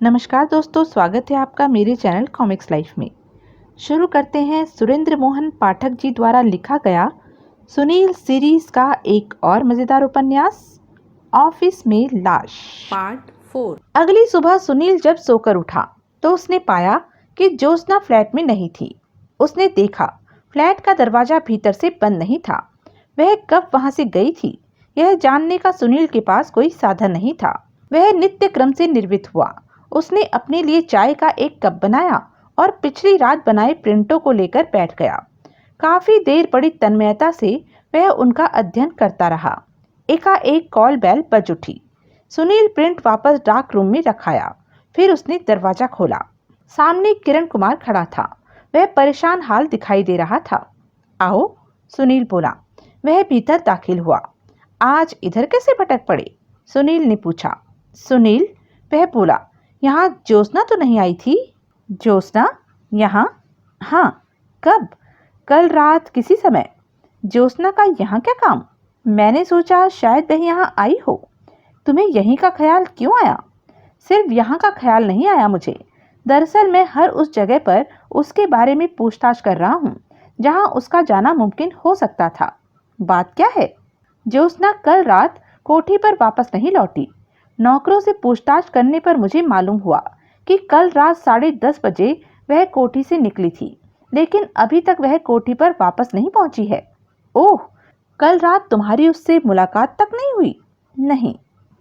नमस्कार दोस्तों, स्वागत है आपका मेरे चैनल कॉमिक्स लाइफ में। शुरू करते हैं सुरेंद्र मोहन पाठक जी द्वारा लिखा गया सुनील सीरीज का एक और मजेदार उपन्यास ऑफिस में लाश पार्ट 4। अगली सुबह सुनील जब सोकर उठा तो उसने पाया कि ज्योत्सना फ्लैट में नहीं थी। उसने देखा फ्लैट का दरवाजा भीतर से बंद नहीं था। वह कब वहां से गई थी यह जानने का सुनील के पास कोई साधन नहीं था। वह नित्य क्रम से निर्वित हुआ। उसने अपने लिए चाय का एक कप बनाया और पिछली रात बनाए प्रिंटों को लेकर बैठ गया। काफी देर बड़ी तन्मयता से वह उनका अध्ययन करता रहा। एकाएक कॉल बेल बज उठी। सुनील प्रिंट वापस डाक रूम में रखाया। फिर उसने दरवाजा खोला। सामने किरण कुमार खड़ा था। वह परेशान हाल दिखाई दे रहा था। आओ, सुनील बोला। वह भीतर दाखिल हुआ। आज इधर कैसे भटक पड़े? सुनील ने पूछा। सुनील, वह बोला, यहाँ ज्योत्सना तो नहीं आई थी? ज्योत्सना यहाँ? हाँ। कब? कल रात किसी समय। ज्योत्सना का यहाँ क्या काम? मैंने सोचा शायद वह यहाँ आई हो। तुम्हें यहीं का ख्याल क्यों आया? सिर्फ यहाँ का ख्याल नहीं आया मुझे। दरअसल मैं हर उस जगह पर उसके बारे में पूछताछ कर रहा हूँ जहाँ उसका जाना मुमकिन हो सकता था। बात क्या है? ज्योत्सना कल रात कोठी पर वापस नहीं लौटी। नौकरों से पूछताछ करने पर मुझे मालूम हुआ कि कल रात 10:30 बजे वह कोठी से निकली थी, लेकिन अभी तक वह कोठी पर वापस नहीं पहुंची है। ओह, कल रात तुम्हारी उससे मुलाकात तक नहीं हुई? नहीं।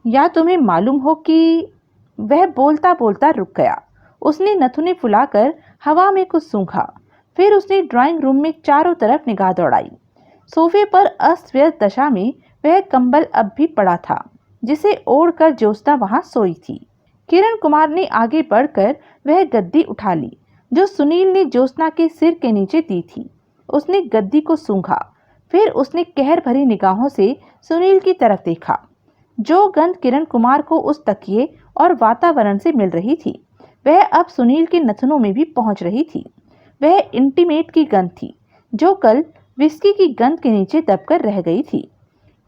या तुम्हें मालूम हो कि... वह बोलता बोलता रुक गया। उसने नथुने फुलाकर हवा में कुछ सूंघा। फिर उसने ड्राइंग रूम में चारों तरफ निगाह दौड़ाई। सोफे पर अस्त व्यस्त दशा में वह कंबल अब भी पड़ा था जिसे ओढ़कर ज्योत्सना वहां सोई थी। किरण कुमार ने आगे बढ़कर वह गद्दी उठा ली जो सुनील ने ज्योत्सना के सिर के नीचे दी थी। उसने गद्दी को सूंघा। फिर उसने कहर भरी निगाहों से सुनील की तरफ देखा। जो गंध किरण कुमार को उस तकिए और वातावरण से मिल रही थी वह अब सुनील के नथनों में भी पहुंच रही थी। वह इंटीमेट की गंध थी जो कल विस्की की गंध के नीचे दबकर रह गई थी।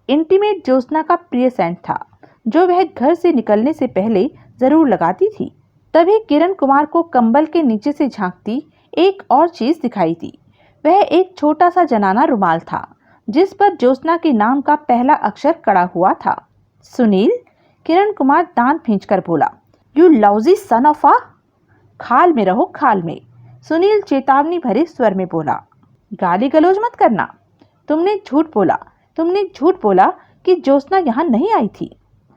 इंटीमेट ज्योत्सना का प्रिय सेंट था जो वह घर से निकलने से पहले जरूर लगाती थी। तभी किरण कुमार को कंबल के नीचे से झांकती एक और चीज दिखाई दी। वह एक छोटा सा जनाना रुमाल था जिस पर ज्योत्सना के नाम का पहला अक्षर कड़ा हुआ था। सुनील, किरण कुमार दांत भींचकर बोला, यू लाउजी सन ऑफ आ। खाल में रहो, खाल में। सुनील चेतावनी भरे स्वर में बोला। गाली गलौज मत करना। तुमने झूठ बोला। तुमने झूठ बोला कि ज्योत्सना यहाँ नहीं आई थी।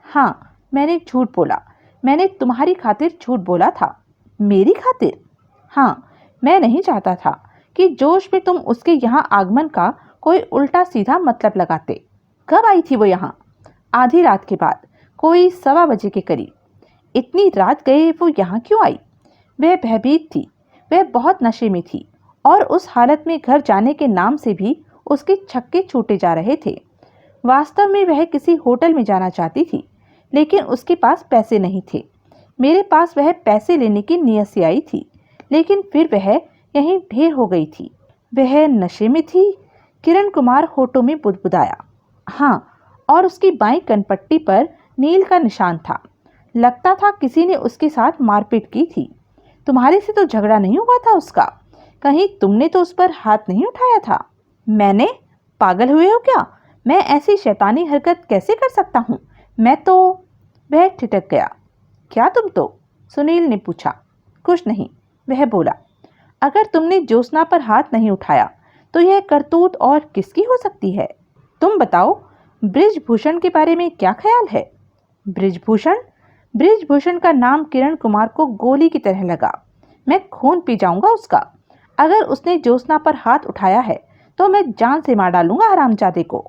हाँ, मैंने झूठ बोला। मैंने तुम्हारी खातिर झूठ बोला था। मेरी खातिर? हाँ, मैं नहीं चाहता था कि जोश में तुम उसके यहाँ आगमन का कोई उल्टा सीधा मतलब लगाते। कब आई थी वो यहाँ? आधी रात के बाद, कोई 1:15 बजे के करीब। इतनी रात गए वो यहाँ क्यों आई? वह भयभीत थी। वह बहुत नशे में थी और उस हालत में घर जाने के नाम से भी उसके छक्के छूटे जा रहे थे। वास्तव में वह किसी होटल में जाना चाहती थी, लेकिन उसके पास पैसे नहीं थे। मेरे पास वह पैसे लेने की नीयत से आई थी, लेकिन फिर वह यहीं ढेर हो गई थी। वह नशे में थी? किरण कुमार होठों में बुदबुदाया। हाँ, और उसकी बाईं कनपट्टी पर नील का निशान था। लगता था किसी ने उसके साथ मारपीट की थी। तुम्हारे से तो झगड़ा नहीं हुआ था उसका? कहीं तुमने तो उस पर हाथ नहीं उठाया था? मैंने? पागल हुए हो क्या? मैं ऐसी शैतानी हरकत कैसे कर सकता हूँ? मैं तो... वह ठिठक गया। क्या तुम तो? सुनील ने पूछा। कुछ नहीं, वह बोला। अगर तुमने ज्योत्सना पर हाथ नहीं उठाया तो यह करतूत और किसकी हो सकती है? तुम बताओ, बृजभूषण के बारे में क्या ख्याल है? बृजभूषण? बृजभूषण का नाम किरण कुमार को गोली की तरह लगा। मैं खून पी जाऊंगा उसका। अगर उसने ज्योत्सना पर हाथ उठाया है तो मैं जान से मार डालूंगा हरामजादे को।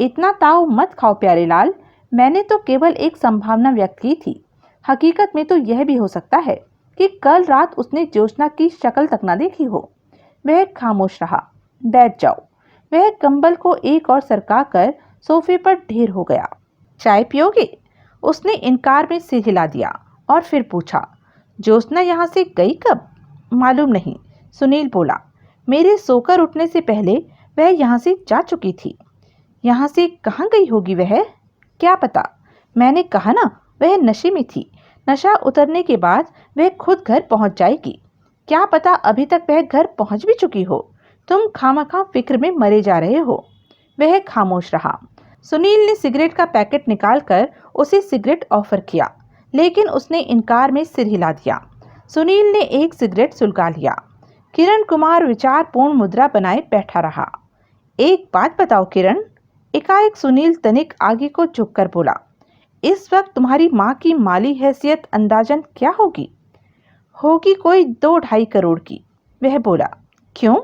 इतना ताव मत खाओ प्यारे लाल। मैंने तो केवल एक संभावना व्यक्त की थी। हकीकत में तो यह भी हो सकता है कि कल रात उसने ज्योत्सना की शक्ल तक न देखी हो। वह खामोश रहा। बैठ जाओ। वह कंबल को एक और सरका कर सोफे पर ढेर हो गया। चाय पियोगे? उसने इनकार में सिर हिला दिया और फिर पूछा, ज्योत्सना यहाँ से गई कब? मालूम नहीं, सुनील बोला। मेरे सोकर उठने से पहले वह यहाँ से जा चुकी थी। यहाँ से कहाँ गई होगी वह? क्या पता। मैंने कहा ना, वह नशे में थी। नशा उतरने के बाद वह खुद घर पहुंच जाएगी। क्या पता अभी तक वह घर पहुंच भी चुकी हो। तुम खामखा फिक्र में मरे जा रहे हो। वह खामोश रहा। सुनील ने सिगरेट का पैकेट निकालकर उसे सिगरेट ऑफर किया, लेकिन उसने इनकार में सिर हिला दिया। सुनील ने एक सिगरेट सुलगा लिया। किरण कुमार विचारपूर्ण मुद्रा बनाए बैठा रहा। एक बात बताओ किरण, एकाएक सुनील तनिक आगे को झुककर बोला। इस वक्त तुम्हारी माँ की माली हैसियत अंदाजन क्या होगी? होगी कोई 2-2.5 करोड़ की, वह बोला। क्यों?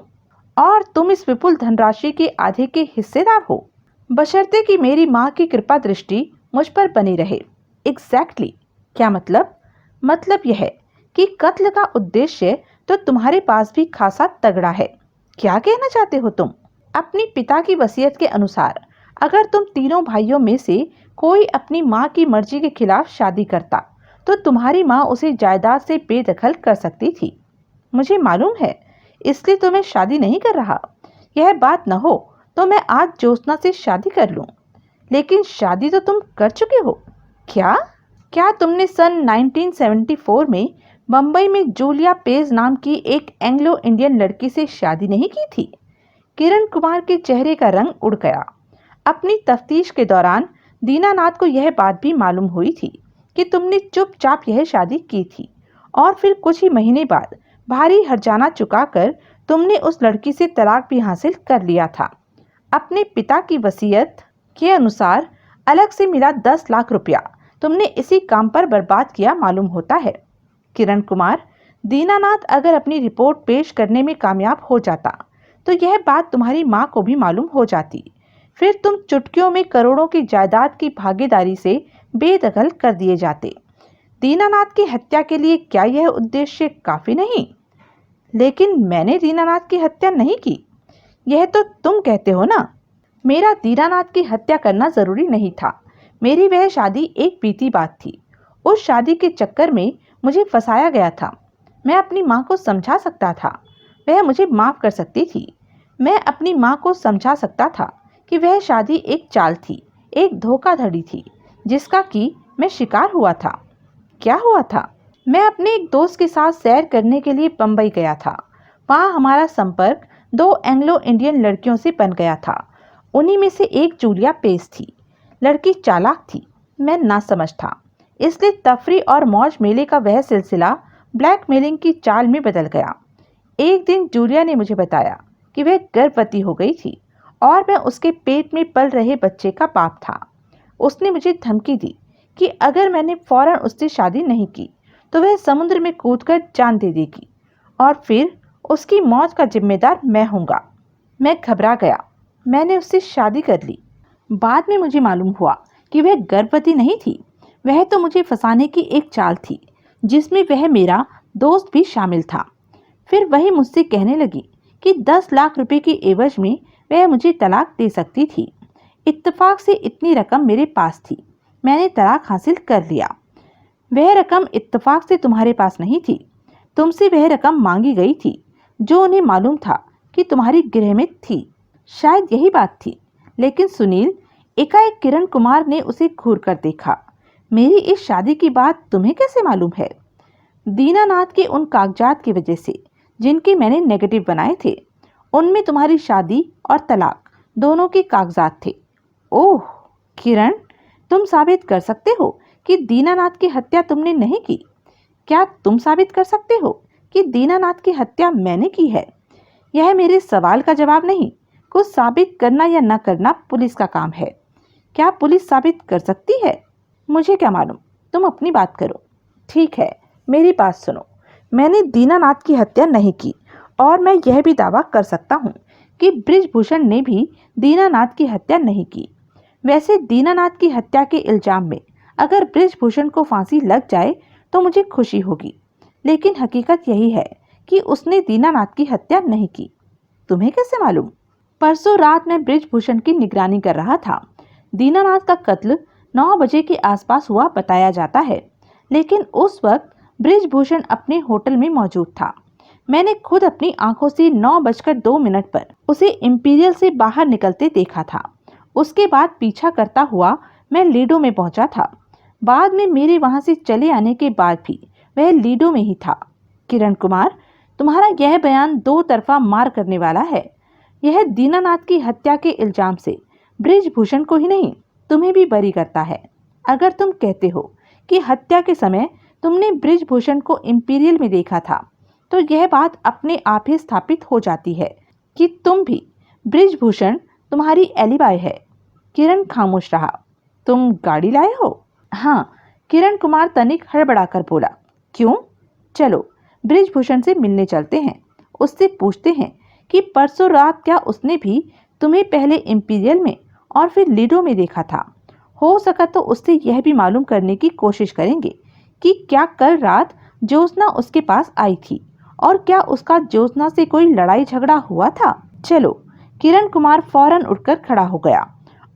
और तुम इस विपुल धनराशि के आधे के हिस्सेदार हो, बशर्ते कि मेरी माँ की कृपा दृष्टि मुझ पर बनी रहे। एग्जैक्टली। क्या मतलब? मतलब यह है कि कत्ल का उद्देश्य तो तुम्हारे पास भी खासा तगड़ा है। क्या कहना चाहते हो तुम? अपने पिता की वसीयत के अनुसार अगर तुम तीनों भाइयों में से कोई अपनी माँ की मर्जी के खिलाफ शादी करता तो तुम्हारी माँ उसे जायदाद से बेदखल कर सकती थी। मुझे मालूम है, इसलिए तो मैं शादी नहीं कर रहा। यह बात न हो तो मैं आज ज्योत्सना से शादी कर लूं। लेकिन शादी तो तुम कर चुके हो। क्या तुमने सन 1974 में बम्बई में जूलिया पेज नाम की एक एंग्लो इंडियन लड़की से शादी नहीं की थी? किरण कुमार के चेहरे का रंग उड़ गया। अपनी तफ्तीश के दौरान दीनानाथ को यह बात भी मालूम हुई थी कि तुमने चुपचाप यह शादी की थी और फिर कुछ ही महीने बाद भारी हर्जाना चुकाकर तुमने उस लड़की से तलाक भी हासिल कर लिया था। अपने पिता की वसीयत के अनुसार अलग से मिला 10 लाख रुपया तुमने इसी काम पर बर्बाद किया मालूम होता है। किरण कुमार, दीनानाथ अगर अपनी रिपोर्ट पेश करने में कामयाब हो जाता तो यह बात तुम्हारी माँ को भी मालूम हो जाती। फिर तुम चुटकियों में करोड़ों की जायदाद की भागीदारी से बेदखल कर दिए जाते। दीनानाथ की हत्या के लिए क्या यह उद्देश्य काफी नहीं? लेकिन मैंने दीनानाथ की हत्या नहीं की, यह तो तुम कहते हो ना। मेरा दीनानाथ की हत्या करना जरूरी नहीं था। मेरी वह शादी एक बीती बात थी। उस शादी के चक्कर में मुझे फंसाया गया था। मैं अपनी माँ को समझा सकता था, वह मुझे माफ कर सकती थी। मैं अपनी माँ को समझा सकता था कि वह शादी एक चाल थी, एक धोखाधड़ी थी जिसका कि मैं शिकार हुआ था। क्या हुआ था? मैं अपने एक दोस्त के साथ सैर करने के लिए बम्बई गया था। वहाँ हमारा संपर्क 2 एंग्लो इंडियन लड़कियों से बन गया था। उन्हीं में से एक जूलिया पेस थी। लड़की चालाक थी, मैं नासमझ था, इसलिए तफरी और मौज मेले का वह सिलसिला ब्लैकमेलिंग की चाल में बदल गया। एक दिन जूलिया ने मुझे बताया कि वह गर्भवती हो गई थी और मैं उसके पेट में पल रहे बच्चे का बाप था। उसने मुझे धमकी दी कि अगर मैंने फौरन उससे शादी नहीं की तो वह समुद्र में कूदकर जान दे देगी और फिर उसकी मौत का जिम्मेदार मैं हूँगा। मैं घबरा गया। मैंने उससे शादी कर ली। बाद में मुझे मालूम हुआ कि वह गर्भवती नहीं थी। वह तो मुझे फंसाने की एक चाल थी जिसमें वह मेरा दोस्त भी शामिल था। फिर वही मुझसे कहने लगी कि 10 लाख रुपए के एवज में वह मुझे तलाक दे सकती थी। इत्तेफाक से इतनी रकम मेरे पास थी। मैंने तलाक हासिल कर लिया। वह रकम इत्तेफाक से तुम्हारे पास नहीं थी। तुमसे वह रकम मांगी गई थी जो उन्हें मालूम था कि तुम्हारी गृह में थी। शायद यही बात थी। लेकिन सुनील, एकाएक किरण कुमार ने उसे घूर कर देखा। मेरी इस शादी की बात तुम्हें कैसे मालूम है? दीनानाथ के उन कागजात की वजह से जिनके मैंने नेगेटिव बनाए थे। उनमें तुम्हारी शादी और तलाक दोनों के कागजात थे। ओह किरण, तुम साबित कर सकते हो कि दीनानाथ की हत्या तुमने नहीं की? क्या तुम साबित कर सकते हो कि दीनानाथ की हत्या मैंने की है? यह मेरे सवाल का जवाब नहीं। कुछ साबित करना या न करना पुलिस का काम है। क्या पुलिस साबित कर सकती है? मुझे क्या मालूम, तुम अपनी बात करो। ठीक है, मेरी बात सुनो। मैंने दीनानाथ की हत्या नहीं की और मैं यह भी दावा कर सकता हूँ कि बृजभूषण ने भी दीनानाथ की हत्या नहीं की। वैसे दीनानाथ की हत्या के इल्जाम में अगर बृजभूषण को फांसी लग जाए तो मुझे खुशी होगी, लेकिन हकीकत यही है कि उसने दीनानाथ की हत्या नहीं की। तुम्हें कैसे मालूम? परसों रात मैं बृजभूषण की निगरानी कर रहा था। दीनानाथ का कत्ल 9 बजे के आसपास हुआ बताया जाता है, लेकिन उस वक्त बृजभूषण अपने होटल में मौजूद था। मैंने खुद अपनी आंखों से 9:02 पर उसे इंपीरियल से बाहर निकलते देखा था। उसके बाद पीछा करता हुआ मैं लीडो में पहुंचा था। बाद में मेरे वहां से चले आने के बाद भी वह लीडो में ही था। किरण कुमार, तुम्हारा यह बयान दो तरफा मार करने वाला है। यह दीनानाथ की हत्या के इल्जाम से बृजभूषण को ही नहीं, तुम्हें भी बरी करता है। अगर तुम कहते हो कि हत्या के समय तुमने बृजभूषण को इंपीरियल में देखा था, तो यह बात अपने आप ही स्थापित हो जाती है कि तुम भी बृजभूषण तुम्हारी एलिबाई है। किरण खामोश रहा। तुम गाड़ी लाए हो? हाँ, किरण कुमार तनिक हड़बड़ाकर बोला। क्यों? चलो बृजभूषण से मिलने चलते हैं। उससे पूछते हैं कि परसों रात क्या उसने भी तुम्हें पहले इंपीरियल में और फिर लीडो में देखा था। हो सका तो उससे यह भी मालूम करने की कोशिश करेंगे कि क्या कल रात ज्योत्सना उसके पास आई थी और क्या उसका ज्योत्सना से कोई लड़ाई झगड़ा हुआ था। चलो। किरण कुमार फौरन उठकर खड़ा हो गया।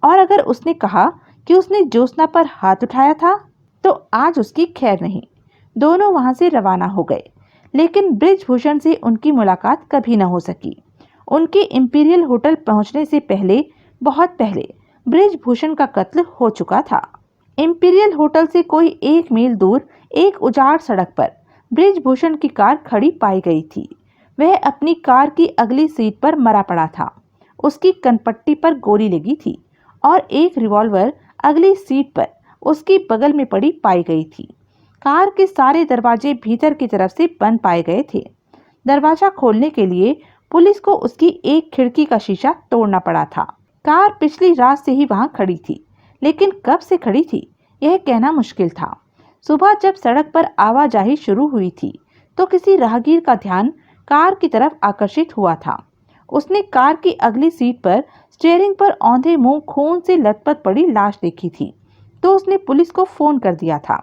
और अगर उसने कहा कि उसने ज्योत्सना पर हाथ उठाया था तो आज उसकी खैर नहीं। दोनों वहां से रवाना हो गए, लेकिन बृजभूषण से उनकी मुलाकात कभी न हो सकी। उनके इंपीरियल होटल पहुंचने से पहले, बहुत पहले, बृजभूषण का कत्ल हो चुका था। इंपीरियल होटल से कोई 1 मील दूर एक उजाड़ सड़क पर बृजभूषण की कार खड़ी पाई गई थी। वह अपनी कार की अगली सीट पर मरा पड़ा था। उसकी कनपट्टी पर गोली लगी थी और एक रिवॉल्वर अगली सीट पर उसकी बगल में पड़ी पाई गई थी। कार के सारे दरवाजे भीतर की तरफ से बंद पाए गए थे। दरवाजा खोलने के लिए पुलिस को उसकी एक खिड़की का शीशा तोड़ना पड़ा था। कार पिछली रात से ही वहां खड़ी थी, लेकिन कब से खड़ी थी यह कहना मुश्किल था। सुबह जब सड़क पर आवाजाही शुरू हुई थी तो किसी राहगीर का ध्यान कार की तरफ आकर्षित हुआ था। उसने कार की अगली सीट पर स्टीयरिंग पर औंधे मुंह खून से लथपथ पड़ी लाश देखी थी, तो उसने पुलिस को फोन कर दिया था।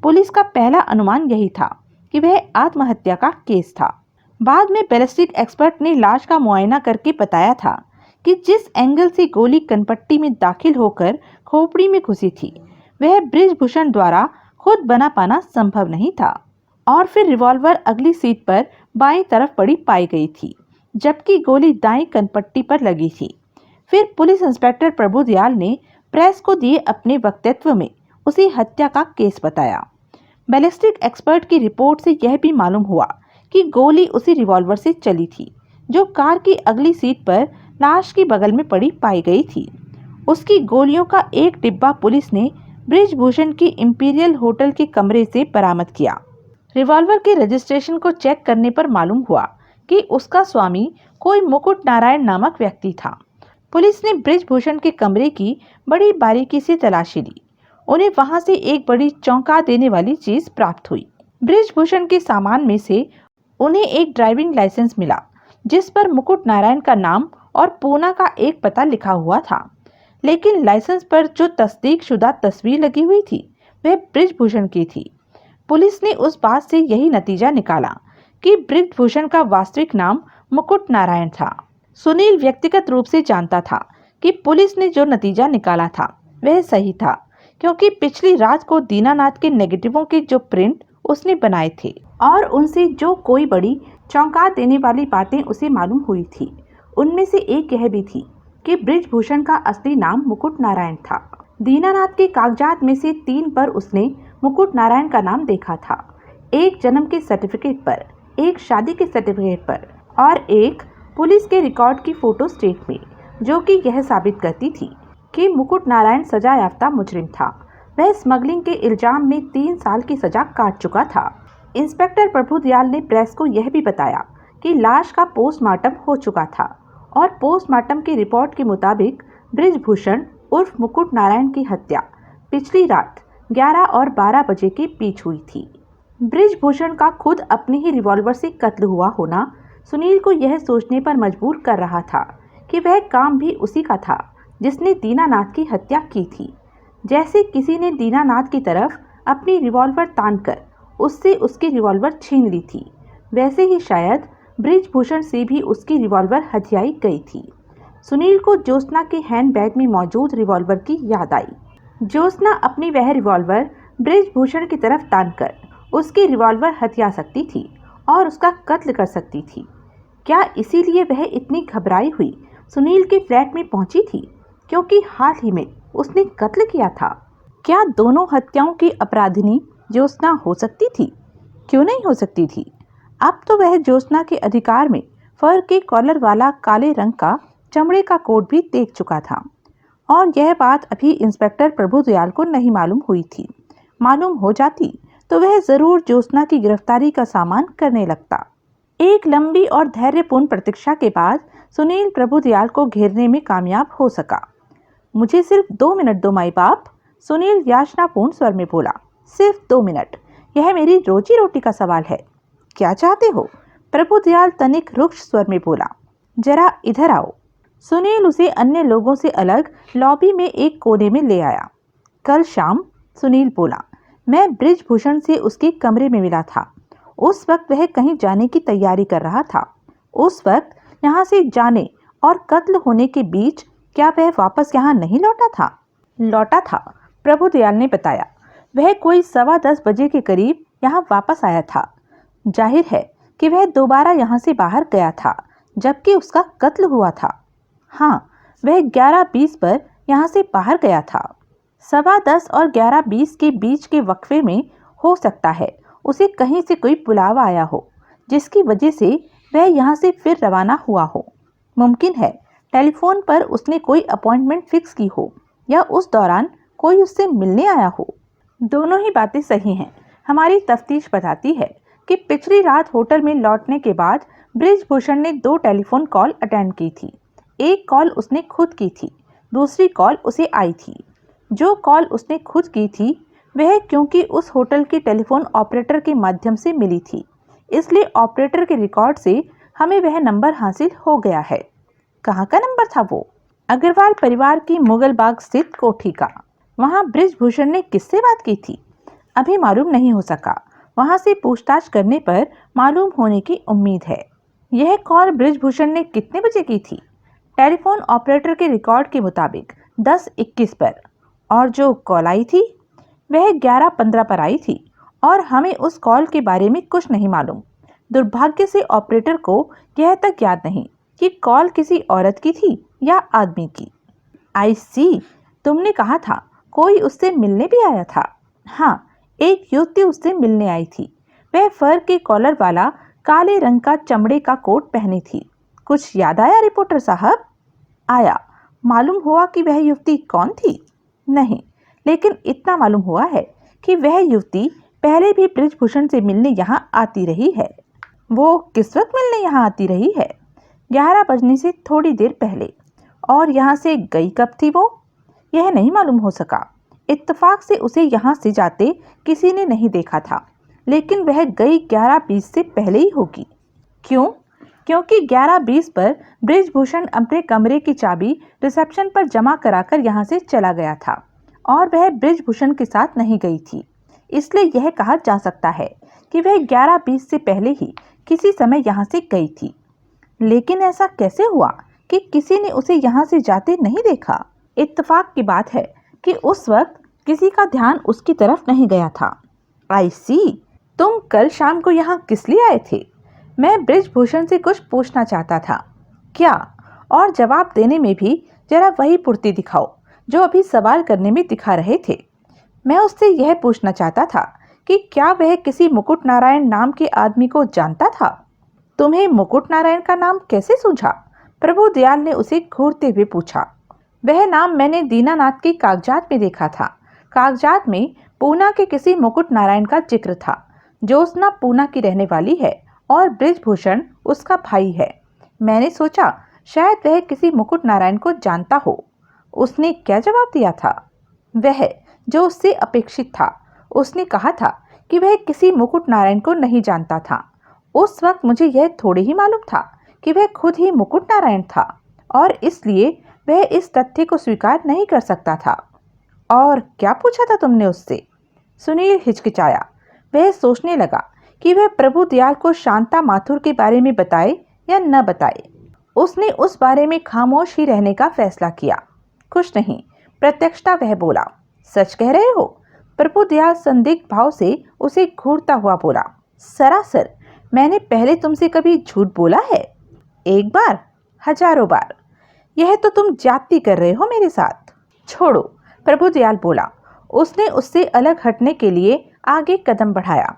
पुलिस का पहला अनुमान यही था कि वह आत्महत्या का केस था। बाद में बैलिस्टिक एक्सपर्ट ने लाश का मुआयना करके बताया था कि जिस एंगल से गोली कनपट्टी में दाखिल होकर खोपड़ी में घुसी थी, वह बृजभूषण द्वारा खुद बना पाना संभव नहीं था। और फिर रिवॉल्वर अगली सीट पर बाईं तरफ पड़ी पाई गई थी, जबकि गोली दाईं कनपट्टी पर लगी थी। फिर पुलिस इंस्पेक्टर प्रभुदयाल ने प्रेस को दिए अपने वक्तव्य में उसी हत्या का केस बताया। बैलिस्टिक एक्सपर्ट की रिपोर्ट से यह भी मालूम हुआ कि गोली उसी रिवॉल्वर से चली थी जो कार की अगली सीट पर लाश की बगल में पड़ी पाई गई थी। उसकी गोलियों का एक डिब्बा पुलिस ने बृजभूषण की इंपीरियल होटल के कमरे से बरामद किया। रिवॉल्वर के रजिस्ट्रेशन को चेक करने पर मालूम हुआ कि उसका स्वामी कोई मुकुट नारायण नामक व्यक्ति था। पुलिस ने बृजभूषण के कमरे की बड़ी बारीकी से तलाशी ली। उन्हें वहां से एक बड़ी चौंका देने वाली चीज प्राप्त हुई। बृजभूषण के सामान में से उन्हें एक ड्राइविंग लाइसेंस मिला, जिस पर मुकुट नारायण का नाम और पूना का एक पता लिखा हुआ था। लेकिन लाइसेंस पर जो तस्दीक शुदा तस्वीर लगी हुई थी वह बृजभूषण की थी। पुलिस ने उस बात से यही नतीजा निकाला कि बृजभूषण का वास्तविक नाम मुकुट नारायण था। सुनील व्यक्तिगत रूप से जानता था कि पुलिस ने जो नतीजा निकाला था वह सही था, क्योंकि पिछली रात को दीनानाथ के नेगेटिवों के जो प्रिंट उसने बनाए थे और उनसे जो कोई बड़ी चौंका देने वाली बातें उसे मालूम हुई थी, उनमें से एक यह भी थी कि बृजभूषण का असली नाम मुकुट नारायण था। दीनानाथ के कागजात में से 3 पर उसने मुकुट नारायण का नाम देखा था। एक जन्म के सर्टिफिकेट पर, एक शादी के सर्टिफिकेट पर और एक पुलिस के रिकॉर्ड की फोटो स्टेट में, जो कि यह साबित करती थी कि मुकुट नारायण सजा याफ्ता मुजरिम था। वह स्मगलिंग के इल्जाम में 3 साल की सजा काट चुका था। इंस्पेक्टर प्रभुदयाल ने प्रेस को यह भी बताया कि लाश का पोस्टमार्टम हो चुका था और पोस्टमार्टम की रिपोर्ट के मुताबिक बृजभूषण उर्फ मुकुट नारायण की हत्या पिछली रात 11 और 12 बजे के बीच हुई थी। बृजभूषण का खुद अपने ही रिवॉल्वर से कत्ल हुआ होना सुनील को यह सोचने पर मजबूर कर रहा था कि वह काम भी उसी का था जिसने दीनानाथ की हत्या की थी। जैसे किसी ने दीनानाथ की तरफ अपनी रिवॉल्वर तानकर उससे उसकी रिवॉल्वर छीन ली थी, वैसे ही शायद बृजभूषण से भी उसकी रिवॉल्वर हथियाई गई थी। सुनील को ज्योत्सना के हैंडबैग में मौजूद रिवॉल्वर की याद आई। ज्योत्सना अपनी वह रिवॉल्वर बृजभूषण की तरफ तानकर उसकी रिवॉल्वर हथिया सकती थी और उसका कत्ल कर सकती थी। क्या इसीलिए वह इतनी घबराई हुई सुनील के फ्लैट में पहुंची थी, क्योंकि हाल ही में उसने कत्ल किया था? क्या दोनों हत्याओं की अपराधिनी ज्योत्सना हो सकती थी? क्यों नहीं हो सकती थी? अब तो वह ज्योत्सना के अधिकार में फर के कॉलर वाला काले रंग का चमड़े का कोट भी देख चुका था। और यह बात अभी इंस्पेक्टर प्रभुदयाल को नहीं मालूम हुई थी। मालूम हो जाती तो वह जरूर ज्योत्सना की गिरफ्तारी का सामान करने लगता। एक लंबी और धैर्यपूर्ण प्रतीक्षा के बाद सुनील प्रभुदयाल को घेरने में कामयाब हो सका। मुझे सिर्फ 2 मिनट दो माई बाप, सुनील याचनापूर्ण स्वर में बोला। सिर्फ 2 मिनट, यह मेरी रोजी रोटी का सवाल है। क्या चाहते हो? प्रभुदयाल तनिक रुक्ष स्वर में बोला। जरा इधर आओ। सुनील उसे अन्य लोगों से अलग लॉबी में एक कोने में ले आया। कल शाम, सुनील बोला, मैं बृजभूषण से उसके कमरे में मिला था। उस वक्त वह कहीं जाने की तैयारी कर रहा था। उस वक्त यहाँ से जाने और कत्ल होने के बीच क्या वह वापस यहाँ नहीं लौटा था? लौटा था, प्रभुदयाल ने बताया। वह कोई 10:15 बजे के करीब यहाँ वापस आया था। जाहिर है कि वह दोबारा यहाँ से बाहर गया था जबकि उसका कत्ल हुआ था। हाँ, वह 11:20 पर यहाँ से बाहर गया था। 10:15 और 11:20 के बीच के वक्फे में हो सकता है उसे कहीं से कोई बुलावा आया हो जिसकी वजह से वह यहाँ से फिर रवाना हुआ हो। मुमकिन है टेलीफोन पर उसने कोई अपॉइंटमेंट फिक्स की हो या उस दौरान कोई उससे मिलने आया हो। दोनों ही बातें सही हैं। हमारी तफ्तीश बताती है कि पिछली रात होटल में लौटने के बाद बृजभूषण ने 2 टेलीफोन कॉल अटेंड की थी। एक कॉल उसने खुद की थी, दूसरी कॉल उसे आई थी। जो कॉल उसने खुद की थी वह क्योंकि उस होटल के टेलीफोन ऑपरेटर के माध्यम से मिली थी, इसलिए ऑपरेटर के रिकॉर्ड से हमें वह नंबर हासिल हो गया है। कहाँ का नंबर था वो? अग्रवाल परिवार की मुगल बाग स्थित कोठी का। वहाँ बृजभूषण ने किससे बात की थी? अभी मालूम नहीं हो सका। वहाँ से पूछताछ करने पर मालूम होने की उम्मीद है। यह कॉल बृजभूषण ने कितने बजे की थी? टेलीफोन ऑपरेटर के रिकॉर्ड के मुताबिक 10:21 पर। और जो कॉल आई थी वह 11:15 पर आई थी और हमें उस कॉल के बारे में कुछ नहीं मालूम। दुर्भाग्य से ऑपरेटर को यह तक याद नहीं कि कॉल किसी औरत की थी या आदमी की। आई सी, तुमने कहा था कोई उससे मिलने भी आया था। हाँ, एक युवती उससे मिलने आई थी। वह फर के कॉलर वाला काले रंग का चमड़े का कोट पहनी थी। कुछ याद आया रिपोर्टर साहब? आया। मालूम हुआ कि वह युवती कौन थी? नहीं, लेकिन इतना मालूम हुआ है कि वह युवती पहले भी बृजभूषण से मिलने यहाँ आती रही है। वो किस वक्त मिलने यहाँ आती रही है? 11 बजने से थोड़ी देर पहले। और यहाँ से गई कब थी वो? यह नहीं मालूम हो सका। इत्तेफाक से उसे यहाँ से जाते किसी ने नहीं देखा था, लेकिन वह गई 11:20 से पहले ही होगी। क्यों? क्योंकि 11:20 पर बृजभूषण अपने कमरे की चाबी रिसेप्शन पर जमा कराकर यहाँ से चला गया था और वह बृजभूषण के साथ नहीं गई थी। इसलिए यह कहा जा सकता है कि वह 11:20 से पहले ही किसी समय यहाँ से गई थी। लेकिन ऐसा कैसे हुआ कि किसी ने उसे यहाँ से जाते नहीं देखा? इत्तेफाक की बात है कि उस वक्त किसी का ध्यान उसकी तरफ नहीं गया था। आई सी, तुम कल शाम को यहाँ किस लिए आए थे? मैं बृजभूषण से कुछ पूछना चाहता था। क्या? और जवाब देने में भी जरा वही फुर्ती दिखाओ जो अभी सवाल करने में दिखा रहे थे। मैं उससे यह पूछना चाहता था कि क्या वह किसी मुकुट नारायण नाम के आदमी को जानता था? तुम्हें मुकुट नारायण का नाम कैसे सूझा? प्रभुदयाल ने उसे घूरते हुए पूछा। वह नाम मैंने दीनानाथ के कागजात में देखा था। कागजात में पूना के किसी मुकुट नारायण का जिक्र था। ज्योत्सना पूना की रहने वाली है और बृजभूषण उसका भाई है। मैंने सोचा शायद वह किसी मुकुट नारायण को जानता हो। उसने क्या जवाब दिया था? वह जो उससे अपेक्षित था। उसने कहा था कि वह किसी मुकुट नारायण को नहीं जानता था। उस वक्त मुझे यह थोड़ी ही मालूम था कि वह खुद ही मुकुट नारायण था और इसलिए वह इस तथ्य को स्वीकार नहीं कर सकता था। और क्या पूछा था तुमने उससे? सुनील हिचकिचाया। वह सोचने लगा कि वह प्रभुदयाल को शांता माथुर के बारे में बताए या न बताए। उसने उस बारे में खामोश ही रहने का फैसला किया। कुछ नहीं, प्रत्यक्षता वह बोला। सच कह रहे हो? प्रभुदयाल संदिग्ध भाव से उसे घूरता हुआ बोला। सरासर, मैंने पहले तुमसे कभी झूठ बोला है? एक बार? हजारों बार। यह तो तुम जाती कर रहे हो मेरे साथ। छोड़ो, प्रभुदयाल बोला। उसने उससे अलग हटने के लिए आगे कदम बढ़ाया।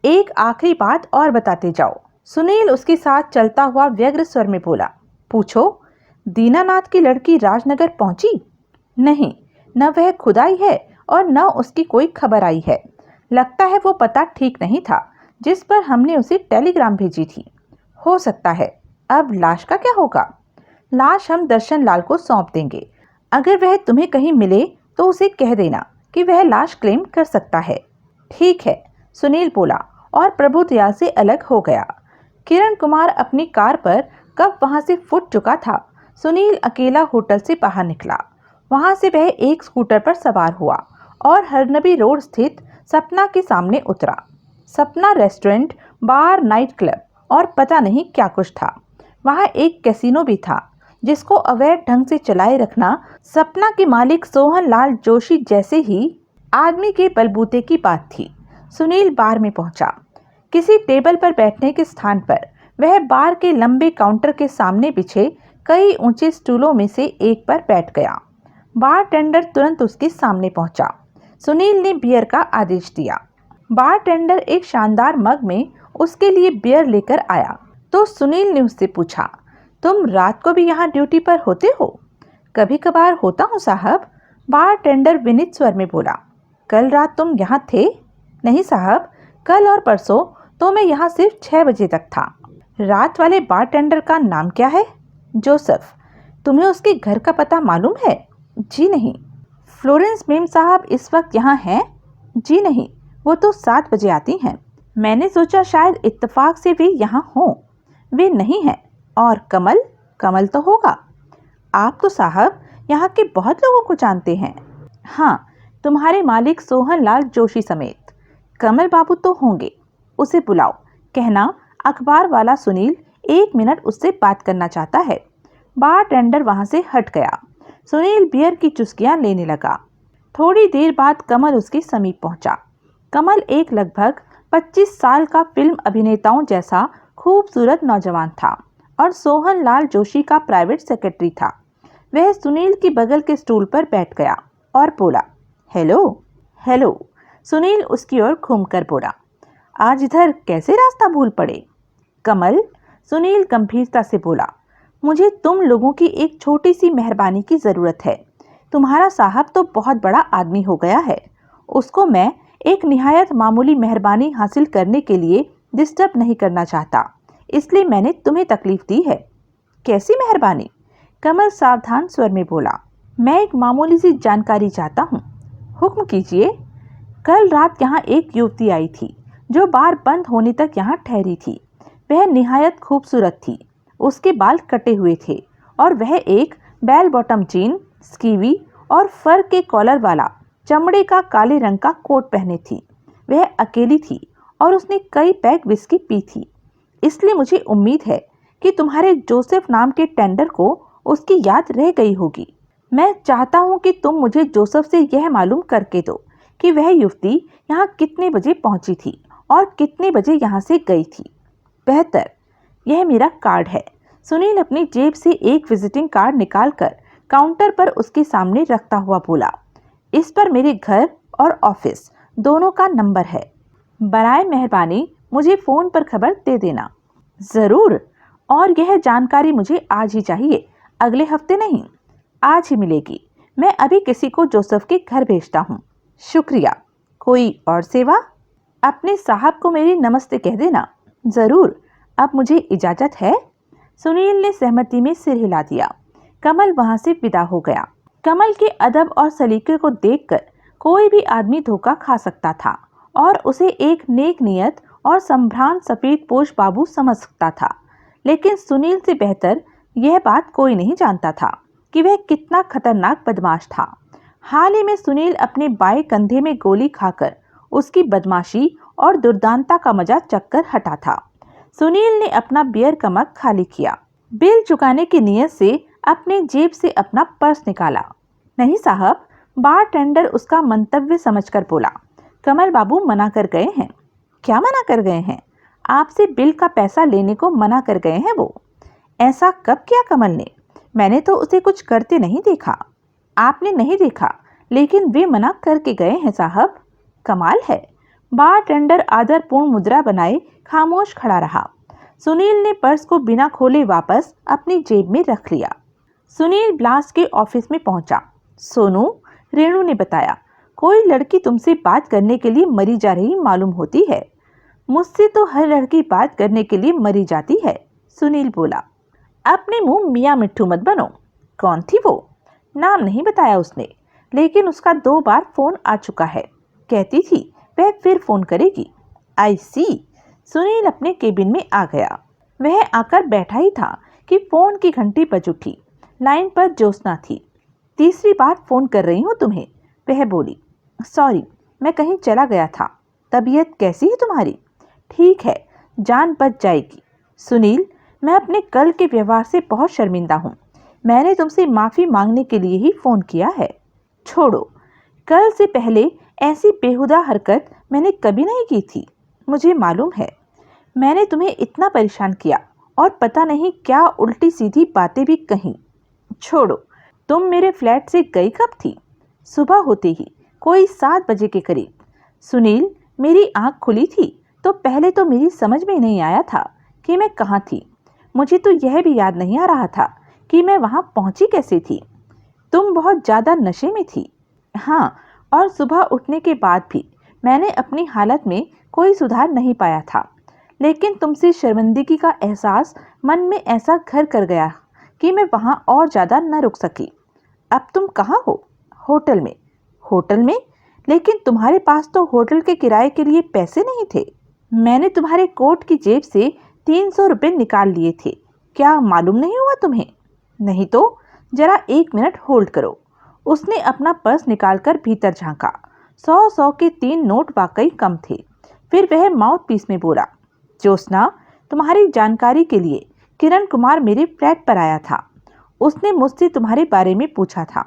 एक आखिरी बात और बताते जाओ, सुनील उसके साथ चलता हुआ व्यग्र स्वर में बोला। पूछो, दीनानाथ की लड़की राजनगर पहुंची? नहीं, न वह खुद आई है और न उसकी कोई खबर आई है। लगता है वो पता ठीक नहीं था जिस पर हमने उसे टेलीग्राम भेजी थी। हो सकता है। अब लाश का क्या होगा? लाश हम दर्शन लाल को सौंप देंगे। अगर वह तुम्हें कहीं मिले तो उसे कह देना कि वह लाश क्लेम कर सकता है। ठीक है, सुनील बोला और प्रभुदया से अलग हो गया। किरण कुमार अपनी कार पर कब वहां से फुट चुका था। सुनील अकेला होटल से बाहर निकला। वहां से वह एक स्कूटर पर सवार हुआ और हरनबी रोड स्थित सपना के सामने उतरा। सपना रेस्टोरेंट, बार, नाइट क्लब और पता नहीं क्या कुछ था। वहां एक कैसीनो भी था जिसको अवैध ढंग से चलाए रखना सपना के मालिक सोहन लाल जोशी जैसे ही आदमी के बलबूते की बात थी। सुनील बार में पहुंचा। किसी टेबल पर बैठने के स्थान पर वह बार के लंबे काउंटर के सामने बिछे कई ऊंचे स्टूलों में से एक पर बैठ गया। बार टेंडर तुरंत उसके सामने पहुंचा। सुनील ने बियर का आदेश दिया। बार टेंडर एक शानदार मग में उसके लिए बियर लेकर आया तो सुनील ने उससे पूछा, तुम रात को भी यहाँ ड्यूटी पर होते हो? कभी कभार होता हूँ साहब, बार टेंडर विनीत स्वर में बोला। कल रात तुम यहाँ थे? नहीं साहब, कल और परसों तो मैं यहाँ सिर्फ 6 बजे तक था। रात वाले बार टेंडर का नाम क्या है? जोसेफ। तुम्हें उसके घर का पता मालूम है? जी नहीं। फ्लोरेंस मेम साहब इस वक्त यहाँ हैं? जी नहीं, वो तो 7 बजे आती हैं। मैंने सोचा शायद इत्तेफाक से वे यहाँ हों। वे नहीं हैं। और कमल? कमल तो होगा। आप तो साहब यहाँ के बहुत लोगों को जानते हैं। हाँ, तुम्हारे मालिक सोहन लाल जोशी समेत। कमल बाबू तो होंगे। उसे बुलाओ, कहना अखबार वाला सुनील 1 मिनट उससे बात करना चाहता है। बार टेंडर वहां से हट गया। सुनील बियर की चुस्कियां लेने लगा। थोड़ी देर बाद कमल उसके समीप पहुंचा। कमल एक लगभग 25 साल का फिल्म अभिनेताओं जैसा खूबसूरत नौजवान था और सोहन लाल जोशी का प्राइवेट सेक्रेटरी था। वह सुनील की बगल के स्टूल पर बैठ गया और बोला, हेलो। हेलो। सुनील उसकी ओर घूमकर बोला, आज इधर कैसे रास्ता भूल पड़े? कमल, सुनील गंभीरता से बोला, मुझे तुम लोगों की एक छोटी सी मेहरबानी की जरूरत है। तुम्हारा साहब तो बहुत बड़ा आदमी हो गया है। उसको मैं एक निहायत मामूली मेहरबानी हासिल करने के लिए डिस्टर्ब नहीं करना चाहता, इसलिए मैंने तुम्हें तकलीफ दी है। कैसी मेहरबानी? कमल सावधान स्वर में बोला, मैं एक मामूली सी जानकारी चाहता हूँ। हुक्म कीजिए। कल रात यहाँ एक युवती आई थी जो बार बंद होने तक यहाँ ठहरी थी। वह निहायत खूबसूरत थी। उसके बाल कटे हुए थे और वह एक बेल बॉटम जीन, स्कीवी और फर के कॉलर वाला चमड़े का काले रंग का कोट पहने थी। वह अकेली थी और उसने कई पैक विस्की पी थी। इसलिए मुझे उम्मीद है कि तुम्हारे जोसेफ नाम के टेंडर को उसकी याद रह गई होगी। मैं चाहता हूँ कि तुम मुझे जोसेफ से यह मालूम करके दो कि वह युवती यहाँ कितने बजे पहुँची थी और कितने बजे यहाँ से गई थी। बेहतर, यह मेरा कार्ड है। सुनील अपनी जेब से एक विजिटिंग कार्ड निकालकर काउंटर पर उसके सामने रखता हुआ बोला, इस पर मेरे घर और ऑफिस दोनों का नंबर है। बराए मेहरबानी मुझे फोन पर खबर दे देना। जरूर, और यह जानकारी मुझे आज ही चाहिए, अगले हफ्ते नहीं। आज ही मिलेगी। मैं अभी किसी को जोसेफ के घर भेजता हूँ। शुक्रिया। कोई और सेवा? अपने साहब को मेरी नमस्ते कह देना। जरूर। अब मुझे इजाजत है। सुनील ने सहमति में सिर हिला दिया। कमल वहां से विदा हो गया। कमल के अदब और सलीके को देखकर कोई भी आदमी धोखा खा सकता था और उसे एक नेक नियत और संभ्रांत सफेद पोश बाबू समझ सकता था, लेकिन सुनील से बेहतर यह बात कोई नहीं जानता था कि वह कितना खतरनाक बदमाश था। हाल ही में सुनील अपने बाएं कंधे में गोली खाकर उसकी बदमाशी और दुर्दांतता का मजा चक्कर हटा था। सुनील ने अपना बियर का मग खाली किया। बिल चुकाने की नीयत से अपने जेब से अपना पर्स निकाला। नहीं साहब, बार टेंडर उसका मंतव्य समझकर बोला, कमल बाबू मना कर गए हैं। क्या मना कर गए हैं? आपसे बिल का पैसा लेने को मना कर गए हैं वो। ऐसा कब किया कमल ने? मैंने तो उसे कुछ करते नहीं देखा। आपने नहीं देखा, लेकिन वे मना करके गए हैं साहब। कमाल है। बारटेंडर आदरपूर्ण मुद्रा बनाए खामोश खड़ा रहा। सुनील ने पर्स को बिना खोले वापस अपनी जेब में रख लिया। सुनील ब्लास्ट के ऑफिस में पहुंचा। सोनू, रेणु ने बताया, कोई लड़की तुमसे बात करने के लिए मरी जा रही मालूम होती है। मुझसे तो हर लड़की बात करने के लिए मरी जाती है, सुनील बोला। अपने मुंह मियाँ मिट्ठू मत बनो। कौन थी वो? नाम नहीं बताया उसने, लेकिन उसका 2 बार फोन आ चुका है। कहती थी वह फिर फोन करेगी। आई सी। सुनील अपने केबिन में आ गया। वह आकर बैठा ही था कि फोन की घंटी बज उठी। लाइन पर ज्योत्सना थी। तीसरी बार फोन कर रही हूँ तुम्हें, वह बोली। सॉरी, मैं कहीं चला गया था। तबीयत कैसी है तुम्हारी? ठीक है, जान बच जाएगी। सुनील, मैं अपने कल के व्यवहार से बहुत शर्मिंदा हूँ। मैंने तुमसे माफ़ी मांगने के लिए ही फ़ोन किया है। छोड़ो, कल से पहले ऐसी बेहुदा हरकत मैंने कभी नहीं की थी। मुझे मालूम है मैंने तुम्हें इतना परेशान किया और पता नहीं क्या उल्टी सीधी बातें भी कहीं। छोड़ो, तुम मेरे फ्लैट से गई कब थी? सुबह होते ही, कोई 7 बजे के करीब। सुनील, मेरी आंख खुली थी तो पहले तो मेरी समझ में नहीं आया था कि मैं कहाँ थी। मुझे तो यह भी याद नहीं आ रहा था कि मैं वहाँ पहुँची कैसे थी। तुम बहुत ज़्यादा नशे में थी। हाँ, और सुबह उठने के बाद भी मैंने अपनी हालत में कोई सुधार नहीं पाया था, लेकिन तुमसे शर्मिंदगी का एहसास मन में ऐसा घर कर गया कि मैं वहाँ और ज़्यादा न रुक सकी। अब तुम कहाँ हो? होटल में। होटल में? लेकिन तुम्हारे पास तो होटल के किराए के लिए पैसे नहीं थे। मैंने तुम्हारे कोट की जेब से 300 रुपये निकाल लिए थे। क्या मालूम नहीं हुआ तुम्हें? नहीं तो जरा 1 मिनट होल्ड करो। उसने अपना पर्स निकालकर भीतर झांका। 100 के 3 नोट वाकई कम थे। फिर वह माउथ पीस में बोला, ज्योत्सना, तुम्हारी जानकारी के लिए किरण कुमार मेरे फ्लैट पर आया था। उसने मुझसे तुम्हारे बारे में पूछा था।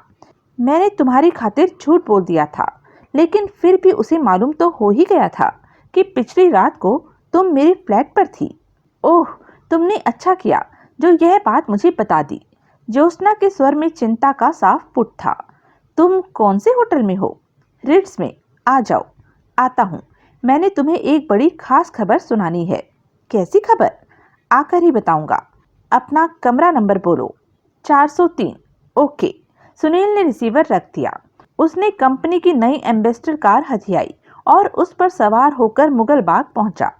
मैंने तुम्हारी खातिर झूठ बोल दिया था, लेकिन फिर भी उसे मालूम तो हो ही गया था कि पिछली रात को तुम मेरे फ्लैट पर थी। ओह, तुमने अच्छा किया जो यह बात मुझे बता दी। ज्योत्सना के स्वर में चिंता का साफ पुट था। तुम कौन से होटल में हो? रिट्स में। आ जाओ। आता हूँ। मैंने तुम्हें एक बड़ी खास खबर सुनानी है। कैसी खबर? आकर ही बताऊंगा। अपना कमरा नंबर बोलो। 403। ओके। सुनील ने रिसीवर रख दिया। उसने कंपनी की नई एम्बेसडर कार हथियाई और उस पर सवार होकर मुगल बाग पहुंचा।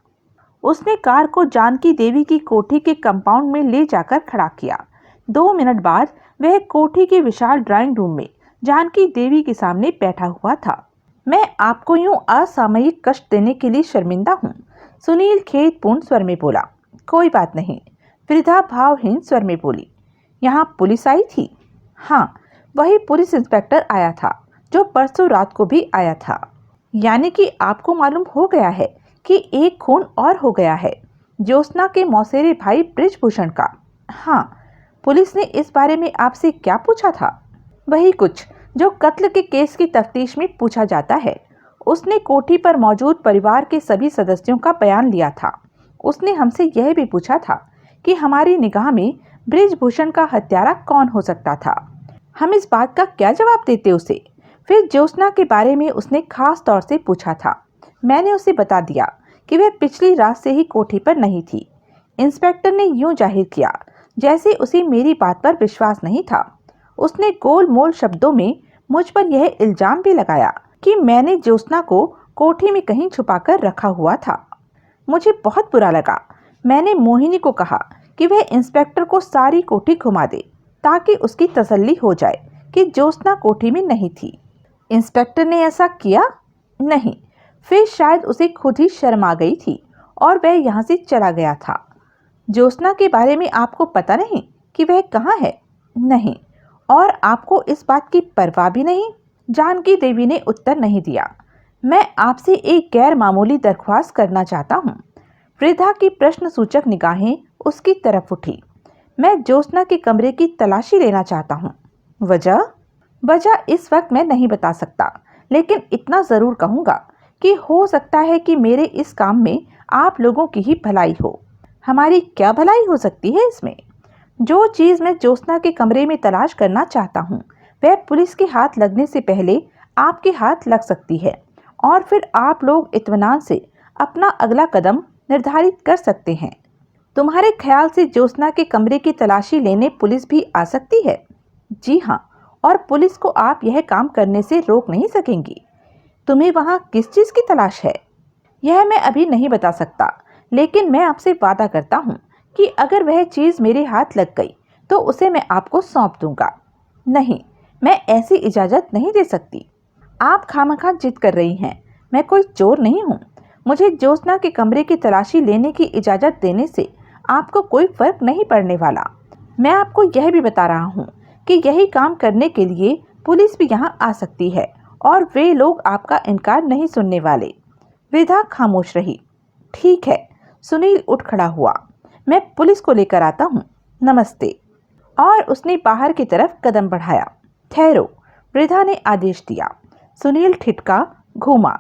उसने कार को जानकी देवी की कोठी के कंपाउंड में ले जाकर खड़ा किया। 2 मिनट बाद वह कोठी के विशाल ड्राइंग रूम में जानकी देवी के सामने बैठा हुआ था। मैं आपको यूं असामयिक कष्ट देने के लिए शर्मिंदा हूँ, सुनील खेदपूर्ण स्वर में बोला। कोई बात नहीं, वृद्धा भावहीन स्वर में बोली। यहाँ पुलिस आई थी? हाँ, वही पुलिस इंस्पेक्टर आया था जो परसों रात को भी आया था। यानी कि आपको मालूम हो गया है कि एक खून और हो गया है, ज्योत्सना के मौसेरे भाई बृजभूषण का। हाँ। पुलिस ने इस बारे में आपसे क्या पूछा था? वही कुछ जो कत्ल के केस की तफ्तीश में पूछा जाता है। उसने कोठी पर मौजूद परिवार के सभी सदस्यों का बयान लिया था। उसने हमसे यह भी पूछा था कि हमारी निगाह में बृजभूषण का हत्यारा कौन हो सकता था। हम इस बात का क्या जवाब देते उसे? फिर ज्योत्सना के बारे में उसने खास तौर से पूछा था। मैंने उसे बता दिया कि वह पिछली रात से ही कोठी पर नहीं थी। इंस्पेक्टर ने यूं जाहिर किया जैसे उसे मेरी बात पर विश्वास नहीं था। उसने गोल मोल शब्दों में मुझ पर यह इल्जाम भी लगाया कि मैंने ज्योत्सना को कोठी में कहीं छुपाकर रखा हुआ था। मुझे बहुत बुरा लगा। मैंने मोहिनी को कहा कि वह इंस्पेक्टर को सारी कोठी घुमा दे ताकि उसकी तसल्ली हो जाए कि ज्योत्सना कोठी में नहीं थी। इंस्पेक्टर ने ऐसा किया? नहीं। फिर शायद उसे खुद ही शर्म आ गई थी और वह यहाँ से चला गया था। ज्योत्सना के बारे में आपको पता नहीं कि वह कहाँ है? नहीं। और आपको इस बात की परवाह भी नहीं? जानकी देवी ने उत्तर नहीं दिया। मैं आपसे एक गैर मामूली दरख्वास्त करना चाहता हूँ। वृद्धा की प्रश्न सूचक निगाहें उसकी तरफ उठी। मैं ज्योत्सना के कमरे की तलाशी लेना चाहता हूँ। वजह? वजह इस वक्त मैं नहीं बता सकता, लेकिन इतना ज़रूर कहूँगा कि हो सकता है कि मेरे इस काम में आप लोगों की ही भलाई हो। हमारी क्या भलाई हो सकती है इसमें? जो चीज़ मैं ज्योत्सना के कमरे में तलाश करना चाहता हूँ वह पुलिस के हाथ लगने से पहले आपके हाथ लग सकती है और फिर आप लोग इत्मीनान से अपना अगला कदम निर्धारित कर सकते हैं। तुम्हारे ख्याल से ज्योत्सना के कमरे की तलाशी लेने पुलिस भी आ सकती है? जी हाँ, और पुलिस को आप यह काम करने से रोक नहीं सकेंगी। तुम्हें वहाँ किस चीज़ की तलाश है? यह मैं अभी नहीं बता सकता, लेकिन मैं आपसे वादा करता हूँ कि अगर वह चीज़ मेरे हाथ लग गई तो उसे मैं आपको सौंप दूंगा। नहीं, मैं ऐसी इजाज़त नहीं दे सकती। आप खामखा जिद कर रही हैं। मैं कोई चोर नहीं हूँ। मुझे ज्योत्सना के कमरे की तलाशी लेने की इजाज़त देने से आपको कोई फर्क नहीं पड़ने वाला। मैं आपको यह भी बता रहा हूँ कि यही काम करने के लिए पुलिस भी यहाँ आ सकती है और वे लोग आपका इनकार नहीं सुनने वाले। वृद्धा खामोश रही। ठीक है, सुनील उठ खड़ा हुआ। मैं पुलिस को लेकर आता हूँ। नमस्ते। और उसने बाहर की तरफ कदम बढ़ाया। ठहरो, वृद्धा ने आदेश दिया। सुनील ठिठका, घूमा।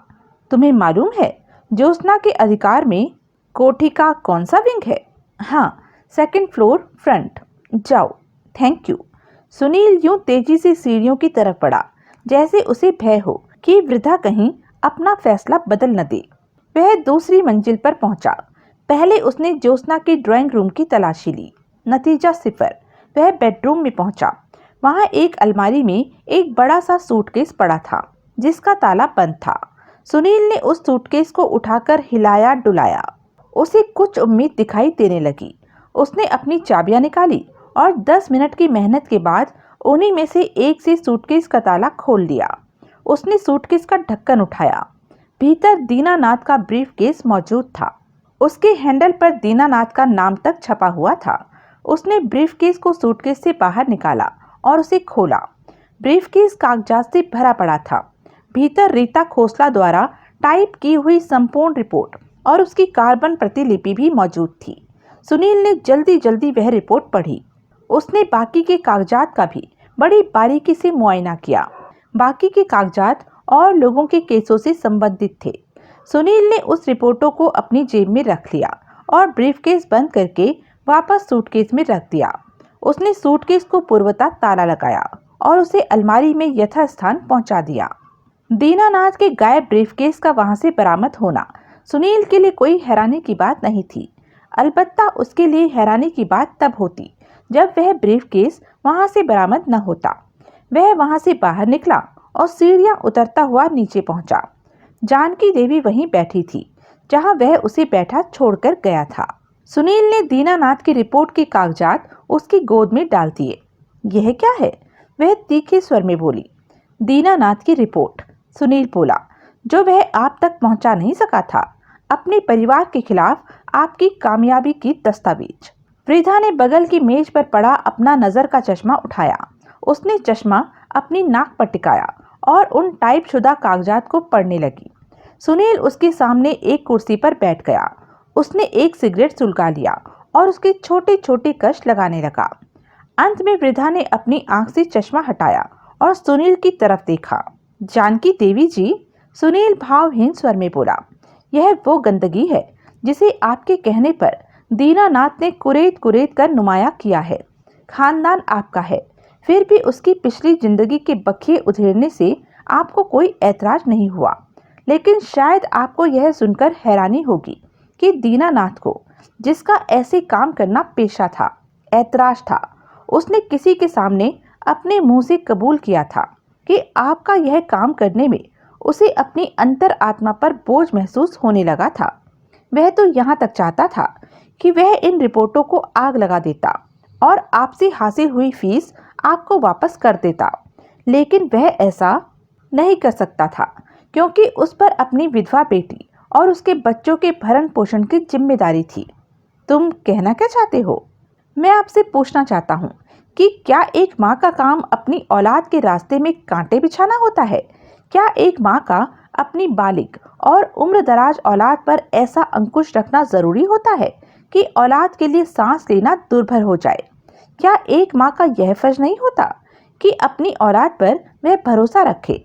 तुम्हें मालूम है ज्योत्सना के अधिकार में कोठी का कौन सा विंग है? हाँ, सेकंड फ्लोर फ्रंट। जाओ। Thank you. सुनील यूं तेजी से सीढ़ियों की तरफ बढ़ा जैसे उसे भय हो कि वृद्धा कहीं अपना फैसला बदल न दे। वह दूसरी मंजिल पर पहुंचा। पहले उसने ज्योत्सना के ड्राइंग रूम की तलाशी ली। नतीजा 0। वह बेडरूम में पहुंचा। वहां एक अलमारी में एक बड़ा सा सूटकेस पड़ा था जिसका ताला बंद था। सुनील ने उस सूटकेस को उठाकर हिलाया डुलाया। उसे कुछ उम्मीद दिखाई देने लगी। उसने अपनी चाबियां निकाली और 10 मिनट की मेहनत के बाद उन्हीं में से एक से सूटकेस का ताला खोल लिया। उसने सूटकेस का ढक्कन उठाया। भीतर दीनानाथ का ब्रीफकेस मौजूद था। उसके हैंडल पर दीनानाथ का नाम तक छपा हुआ था। उसने ब्रीफकेस को सूटकेस से बाहर निकाला और उसे खोला। ब्रीफकेस कागजात से भरा पड़ा था। भीतर रीता खोसला द्वारा टाइप की हुई संपूर्ण रिपोर्ट और उसकी कार्बन प्रतिलिपि भी मौजूद थी। सुनील ने जल्दी जल्दी वह रिपोर्ट पढ़ी। उसने बाकी के कागजात का भी बड़ी बारीकी से मुआयना किया। बाकी के कागजात और लोगों के केसों से संबंधित थे। सुनील ने उस रिपोर्टों को अपनी जेब में रख लिया और ब्रीफकेस बंद करके वापस सूटकेस में रख दिया। उसने सूटकेस को पूर्वतः ताला लगाया और उसे अलमारी में यथास्थान पहुंचा दिया। दीनानाथ के गायब ब्रीफकेस का वहां से बरामद होना सुनील के लिए कोई हैरानी की बात नहीं थी। अलबत्ता उसके लिए हैरानी की बात तब होती जब वह ब्रीफकेस वहां से बरामद न होता। वह वहां से बाहर निकला और सीढ़ियां उतरता हुआ नीचे पहुंचा। जानकी देवी वहीं बैठी थी जहां वह उसे बैठा छोड़कर गया था। सुनील ने दीनानाथ की रिपोर्ट के कागजात उसकी गोद में डाल दिए। यह क्या है? वह तीखे स्वर में बोली। दीनानाथ की रिपोर्ट, सुनील बोला, जो वह आप तक पहुंचा नहीं सका था। अपने परिवार के खिलाफ आपकी कामयाबी की दस्तावेज। वृद्धा ने बगल की मेज पर पड़ा अपना नजर का चश्मा उठाया। उसने चश्मा अपनी नाक पर टिकाया और उन टाइप शुदा कागजात को पढ़ने लगी। सुनील उसके सामने एक कुर्सी पर बैठ गया। उसने एक सिगरेट सुलगा लिया और उसके छोटे छोटे कश लगाने लगा। अंत में वृद्धा ने अपनी आंख से चश्मा हटाया और सुनील की तरफ देखा। जानकी देवी जी, सुनील भावहीन स्वर में बोला, यह वो गंदगी है जिसे आपके कहने पर दीनानाथ ने कुरेद कुरेद कर नुमाया किया है। खानदान आपका है, फिर भी उसकी पिछली जिंदगी के बखिए उधेड़ने से आपको कोई ऐतराज नहीं हुआ। लेकिन शायद आपको यह सुनकर हैरानी होगी कि दीनानाथ को, जिसका ऐसे काम करना पेशा था, ऐतराज था। उसने किसी के सामने अपने मुंह से कबूल किया था कि आपका यह काम करने में उसे अपनी अंतर आत्मा पर बोझ महसूस होने लगा था। वह तो यहाँ तक चाहता था कि वह इन रिपोर्टों को आग लगा देता और आपसे हासिल हुई फीस आपको वापस कर देता। लेकिन वह ऐसा नहीं कर सकता था क्योंकि उस पर अपनी विधवा बेटी और उसके बच्चों के भरण पोषण की जिम्मेदारी थी। तुम कहना क्या चाहते हो? मैं आपसे पूछना चाहता हूँ कि क्या एक माँ का काम अपनी औलाद के रास्ते में कांटे बिछाना होता है? क्या एक माँ का अपनी बालिग और उम्रदराज औलाद पर ऐसा अंकुश रखना जरूरी होता है कि औलाद के लिए सांस लेना दुर्भर हो जाए? क्या एक माँ का यह फर्ज नहीं होता कि अपनी औलाद पर वह भरोसा रखे?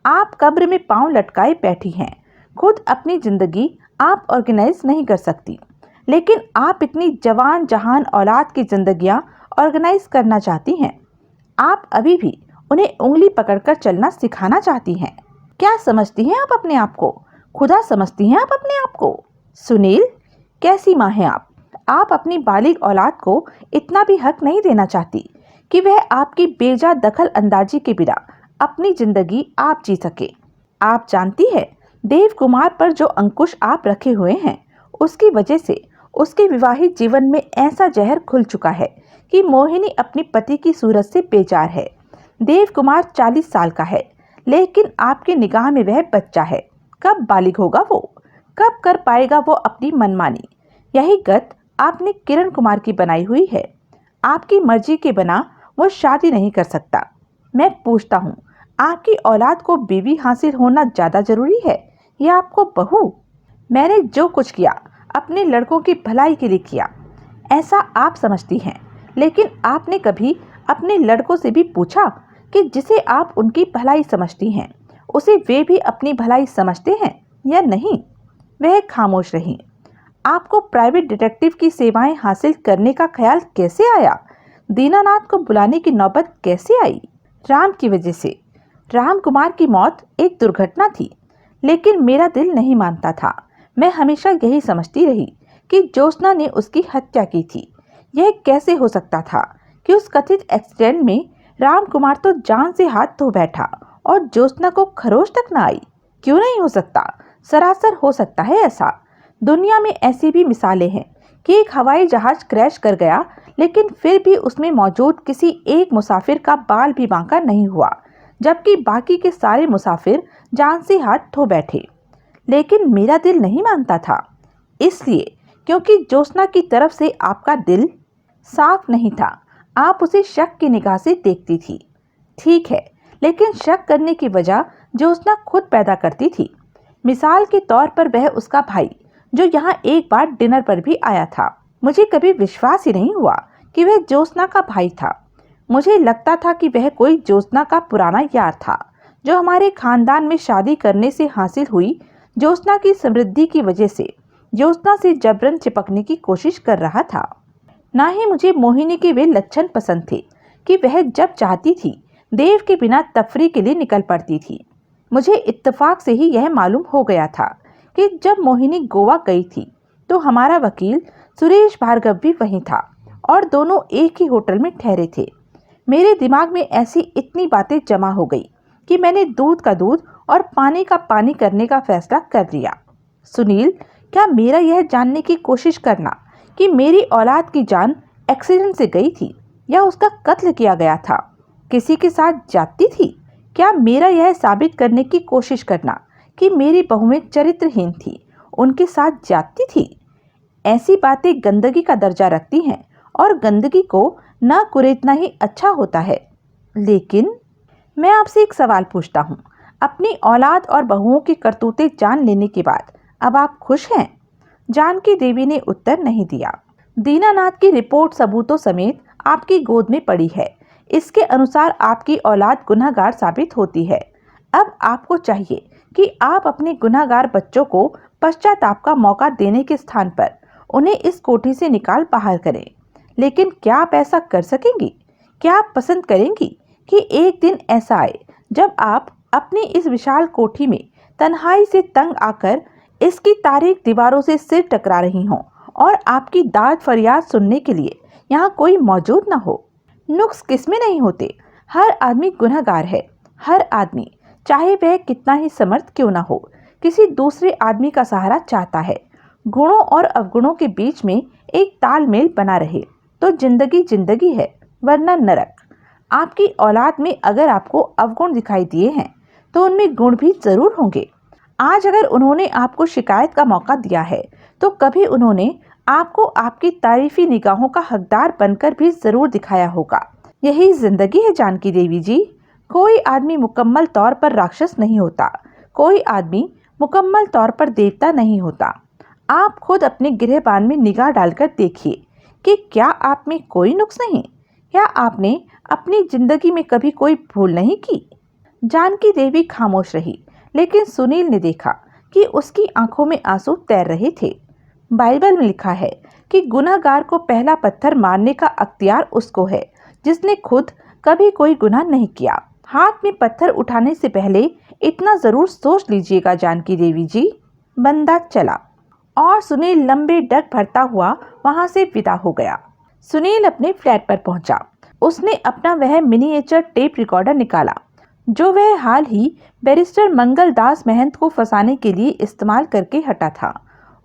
आप कब्र में पांव लटकाए बैठी हैं। खुद अपनी जिंदगी आप ऑर्गेनाइज नहीं कर सकती, लेकिन आप इतनी जवान जहान औलाद की जिंदगियां ऑर्गेनाइज करना चाहती हैं। आप अभी भी उन्हें उंगली पकड़कर चलना सिखाना चाहती हैं। क्या समझती हैं आप अपने आप को? खुदा समझती हैं आप अपने आप को? सुनील, कैसी माँ हैं आप? आप अपनी बालिग औलाद को इतना भी हक नहीं देना चाहती कि वह आपकी बेजा दखल अंदाजी के बिना अपनी जिंदगी आप जी सके। आप जानती है, देव कुमार पर जो अंकुश आप रखे हुए हैं, उसकी वजह से उसके विवाहित जीवन में ऐसा जहर खुल चुका है कि मोहिनी अपने पति की सूरत से बेजार है। देव कुमार 40 साल का है, लेकिन आपकी निगाह में वह बच्चा है। कब बालिग होगा वो? कब कर पाएगा वो अपनी मनमानी? यही गत आपने किरण कुमार की बनाई हुई है। आपकी मर्जी के बिना वो शादी नहीं कर सकता। मैं पूछता हूँ, आपकी औलाद को बीवी हासिल होना ज़्यादा जरूरी है या आपको बहू? मैंने जो कुछ किया अपने लड़कों की भलाई के लिए किया, ऐसा आप समझती हैं, लेकिन आपने कभी अपने लड़कों से भी पूछा कि जिसे आप उनकी भलाई समझती हैं, उसे वे भी अपनी भलाई समझते हैं या नहीं? वह खामोश रही। आपको प्राइवेट डिटेक्टिव की सेवाएं हासिल करने का ख्याल कैसे आया? दीनानाथ को बुलाने की नौबत कैसे आई? राम की वजह से। राम कुमार की मौत एक दुर्घटना थी, लेकिन मेरा दिल नहीं मानता था। मैं हमेशा यही समझती रही कि ज्योत्सना ने उसकी हत्या की थी। यह कैसे हो सकता था कि उस कथित एक्सीडेंट में राम कुमार तो जान से हाथ धो बैठा और ज्योत्सना को खरोच तक न आई? क्यों नहीं हो सकता? सरासर हो सकता है ऐसा। दुनिया में ऐसी भी मिसालें हैं कि एक हवाई जहाज क्रैश कर गया, लेकिन फिर भी उसमें मौजूद किसी एक मुसाफिर का बाल भी बांका नहीं हुआ, जबकि बाकी के सारे मुसाफिर जान से हाथ धो बैठे। लेकिन मेरा दिल नहीं मानता था, इसलिए क्योंकि ज्योत्सना की तरफ से आपका दिल साफ नहीं था। आप उसे शक की निगाह से देखती थी। ठीक है, लेकिन शक करने की वजह ज्योत्सना खुद पैदा करती थी। मिसाल के तौर पर वह उसका भाई, जो यहाँ एक बार डिनर पर भी आया था। मुझे कभी विश्वास ही नहीं हुआ कि वह ज्योत्सना का भाई था। मुझे लगता था कि वह कोई ज्योत्सना का पुराना यार था, जो हमारे खानदान में शादी करने से हासिल हुई ज्योत्सना की समृद्धि की वजह से ज्योत्सना से जबरन चिपकने की कोशिश कर रहा था। ना ही मुझे मोहिनी के वे लक्षण पसंद थे कि वह जब चाहती थी देव के बिना तफरी के लिए निकल पड़ती थी। मुझे इत्तेफाक से ही यह मालूम हो गया था कि जब मोहिनी गोवा गई थी तो हमारा वकील सुरेश भार्गव भी वहीं था और दोनों एक ही होटल में ठहरे थे। मेरे दिमाग में ऐसी इतनी बातें जमा हो गई कि मैंने दूध का दूध और पानी का पानी करने का फैसला कर लिया। सुनील, क्या मेरा यह जानने की कोशिश करना कि मेरी औलाद की जान एक्सीडेंट से गई थी या उसका कत्ल किया गया था, किसी के साथ जाती थी? क्या मेरा यह साबित करने की कोशिश करना कि मेरी बहुएं चरित्रहीन थी, उनके साथ जाती थी? ऐसी बातें गंदगी का दर्जा रखती हैं और गंदगी को न कुरेदना ही अच्छा होता है। लेकिन मैं आपसे एक सवाल पूछता हूँ, अपनी औलाद और बहुओं की करतूतें जान लेने के बाद अब आप खुश हैं? जानकी देवी ने उत्तर नहीं दिया। दीनानाथ की रिपोर्ट सबूतों समेत आपकी गोद में पड़ी है। इसके अनुसार आपकी औलाद गुनहगार साबित होती है। अब आपको चाहिए कि आप अपने गुनहगार बच्चों को पश्चाताप का मौका देने के स्थान पर उन्हें इस कोठी से निकाल बाहर करें। लेकिन क्या आप ऐसा कर सकेंगी? क्या आप पसंद करेंगी कि एक दिन ऐसा आए जब आप अपनी इस विशाल कोठी में तन्हाई से तंग आकर इसकी तारीक दीवारों से सिर टकरा रही हों और आपकी दाद फरियाद सुनने के लिए यहाँ कोई मौजूद न हो? नुक्स किसमें नहीं होते? हर आदमी गुनहगार है। हर आदमी, चाहे वह कितना ही समर्थ क्यों ना हो, किसी दूसरे आदमी का सहारा चाहता है। गुणों और अवगुणों के बीच में एक तालमेल बना रहे तो जिंदगी जिंदगी है, वरना नरक। आपकी औलाद में अगर आपको अवगुण दिखाई दिए हैं तो उनमें गुण भी जरूर होंगे। आज अगर उन्होंने आपको शिकायत का मौका दिया है तो कभी उन्होंने आपको आपकी तारीफी निगाहों का हकदार बनकर भी जरूर दिखाया होगा। यही जिंदगी है जानकी देवी जी। कोई आदमी मुकम्मल तौर पर राक्षस नहीं होता, कोई आदमी मुकम्मल तौर पर देवता नहीं होता। आप खुद अपने गिरहबान में निगाह डालकर देखिए कि क्या आप में कोई नुक्स नहीं? क्या आपने अपनी जिंदगी में कभी कोई भूल नहीं की? जानकी देवी खामोश रही, लेकिन सुनील ने देखा कि उसकी आंखों में आंसू तैर रहे थे। बाइबल में लिखा है कि गुनहगार को पहला पत्थर मारने का अख्तियार उसको है जिसने खुद कभी कोई गुनाह नहीं किया। हाथ में पत्थर उठाने से पहले इतना जरूर सोच लीजिएगा जानकी देवी जी। बंदा चला और सुनील लंबे डग भरता हुआ वहां से विदा हो गया। सुनील अपने फ्लैट पर पहुंचा। उसने अपना वह मिनिएचर टेप रिकॉर्डर निकाला जो वह हाल ही बैरिस्टर मंगल दास महंत को फंसाने के लिए इस्तेमाल करके हटा था।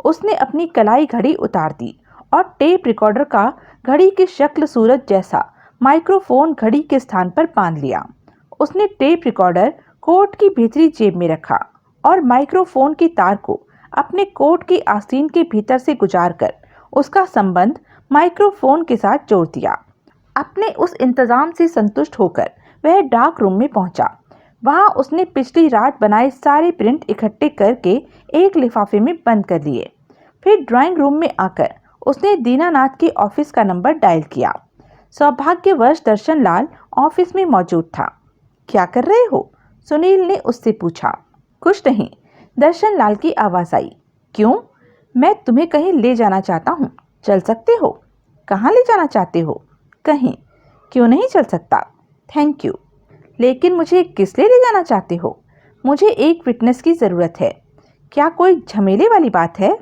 उसने अपनी कलाई घड़ी उतार दी और टेप रिकॉर्डर का घड़ी की शक्ल सूरत जैसा माइक्रोफोन घड़ी के स्थान पर बांध लिया। उसने टेप रिकॉर्डर कोट की भीतरी जेब में रखा और माइक्रोफोन की तार को अपने कोट की आस्तीन के भीतर से गुजारकर उसका संबंध माइक्रोफोन के साथ जोड़ दिया। अपने उस इंतजाम से संतुष्ट होकर वह डार्क रूम में पहुंचा। वहां उसने पिछली रात बनाए सारे प्रिंट इकट्ठे करके एक लिफाफे में बंद कर लिए। फिर ड्राइंग रूम में आकर उसने दीनानाथ के ऑफिस का नंबर डायल किया। सौभाग्यवश दर्शन लाल ऑफिस में मौजूद था। क्या कर रहे हो? सुनील ने उससे पूछा। कुछ नहीं, दर्शन लाल की आवाज आई। क्यों? मैं तुम्हें कहीं ले जाना चाहता हूँ, चल सकते हो? कहाँ ले जाना चाहते हो? कहीं। क्यों नहीं चल सकता? Thank you. लेकिन मुझे किस लिए ले जाना चाहते हो? मुझे एक विटनेस की ज़रूरत है। क्या कोई झमेले वाली बात है?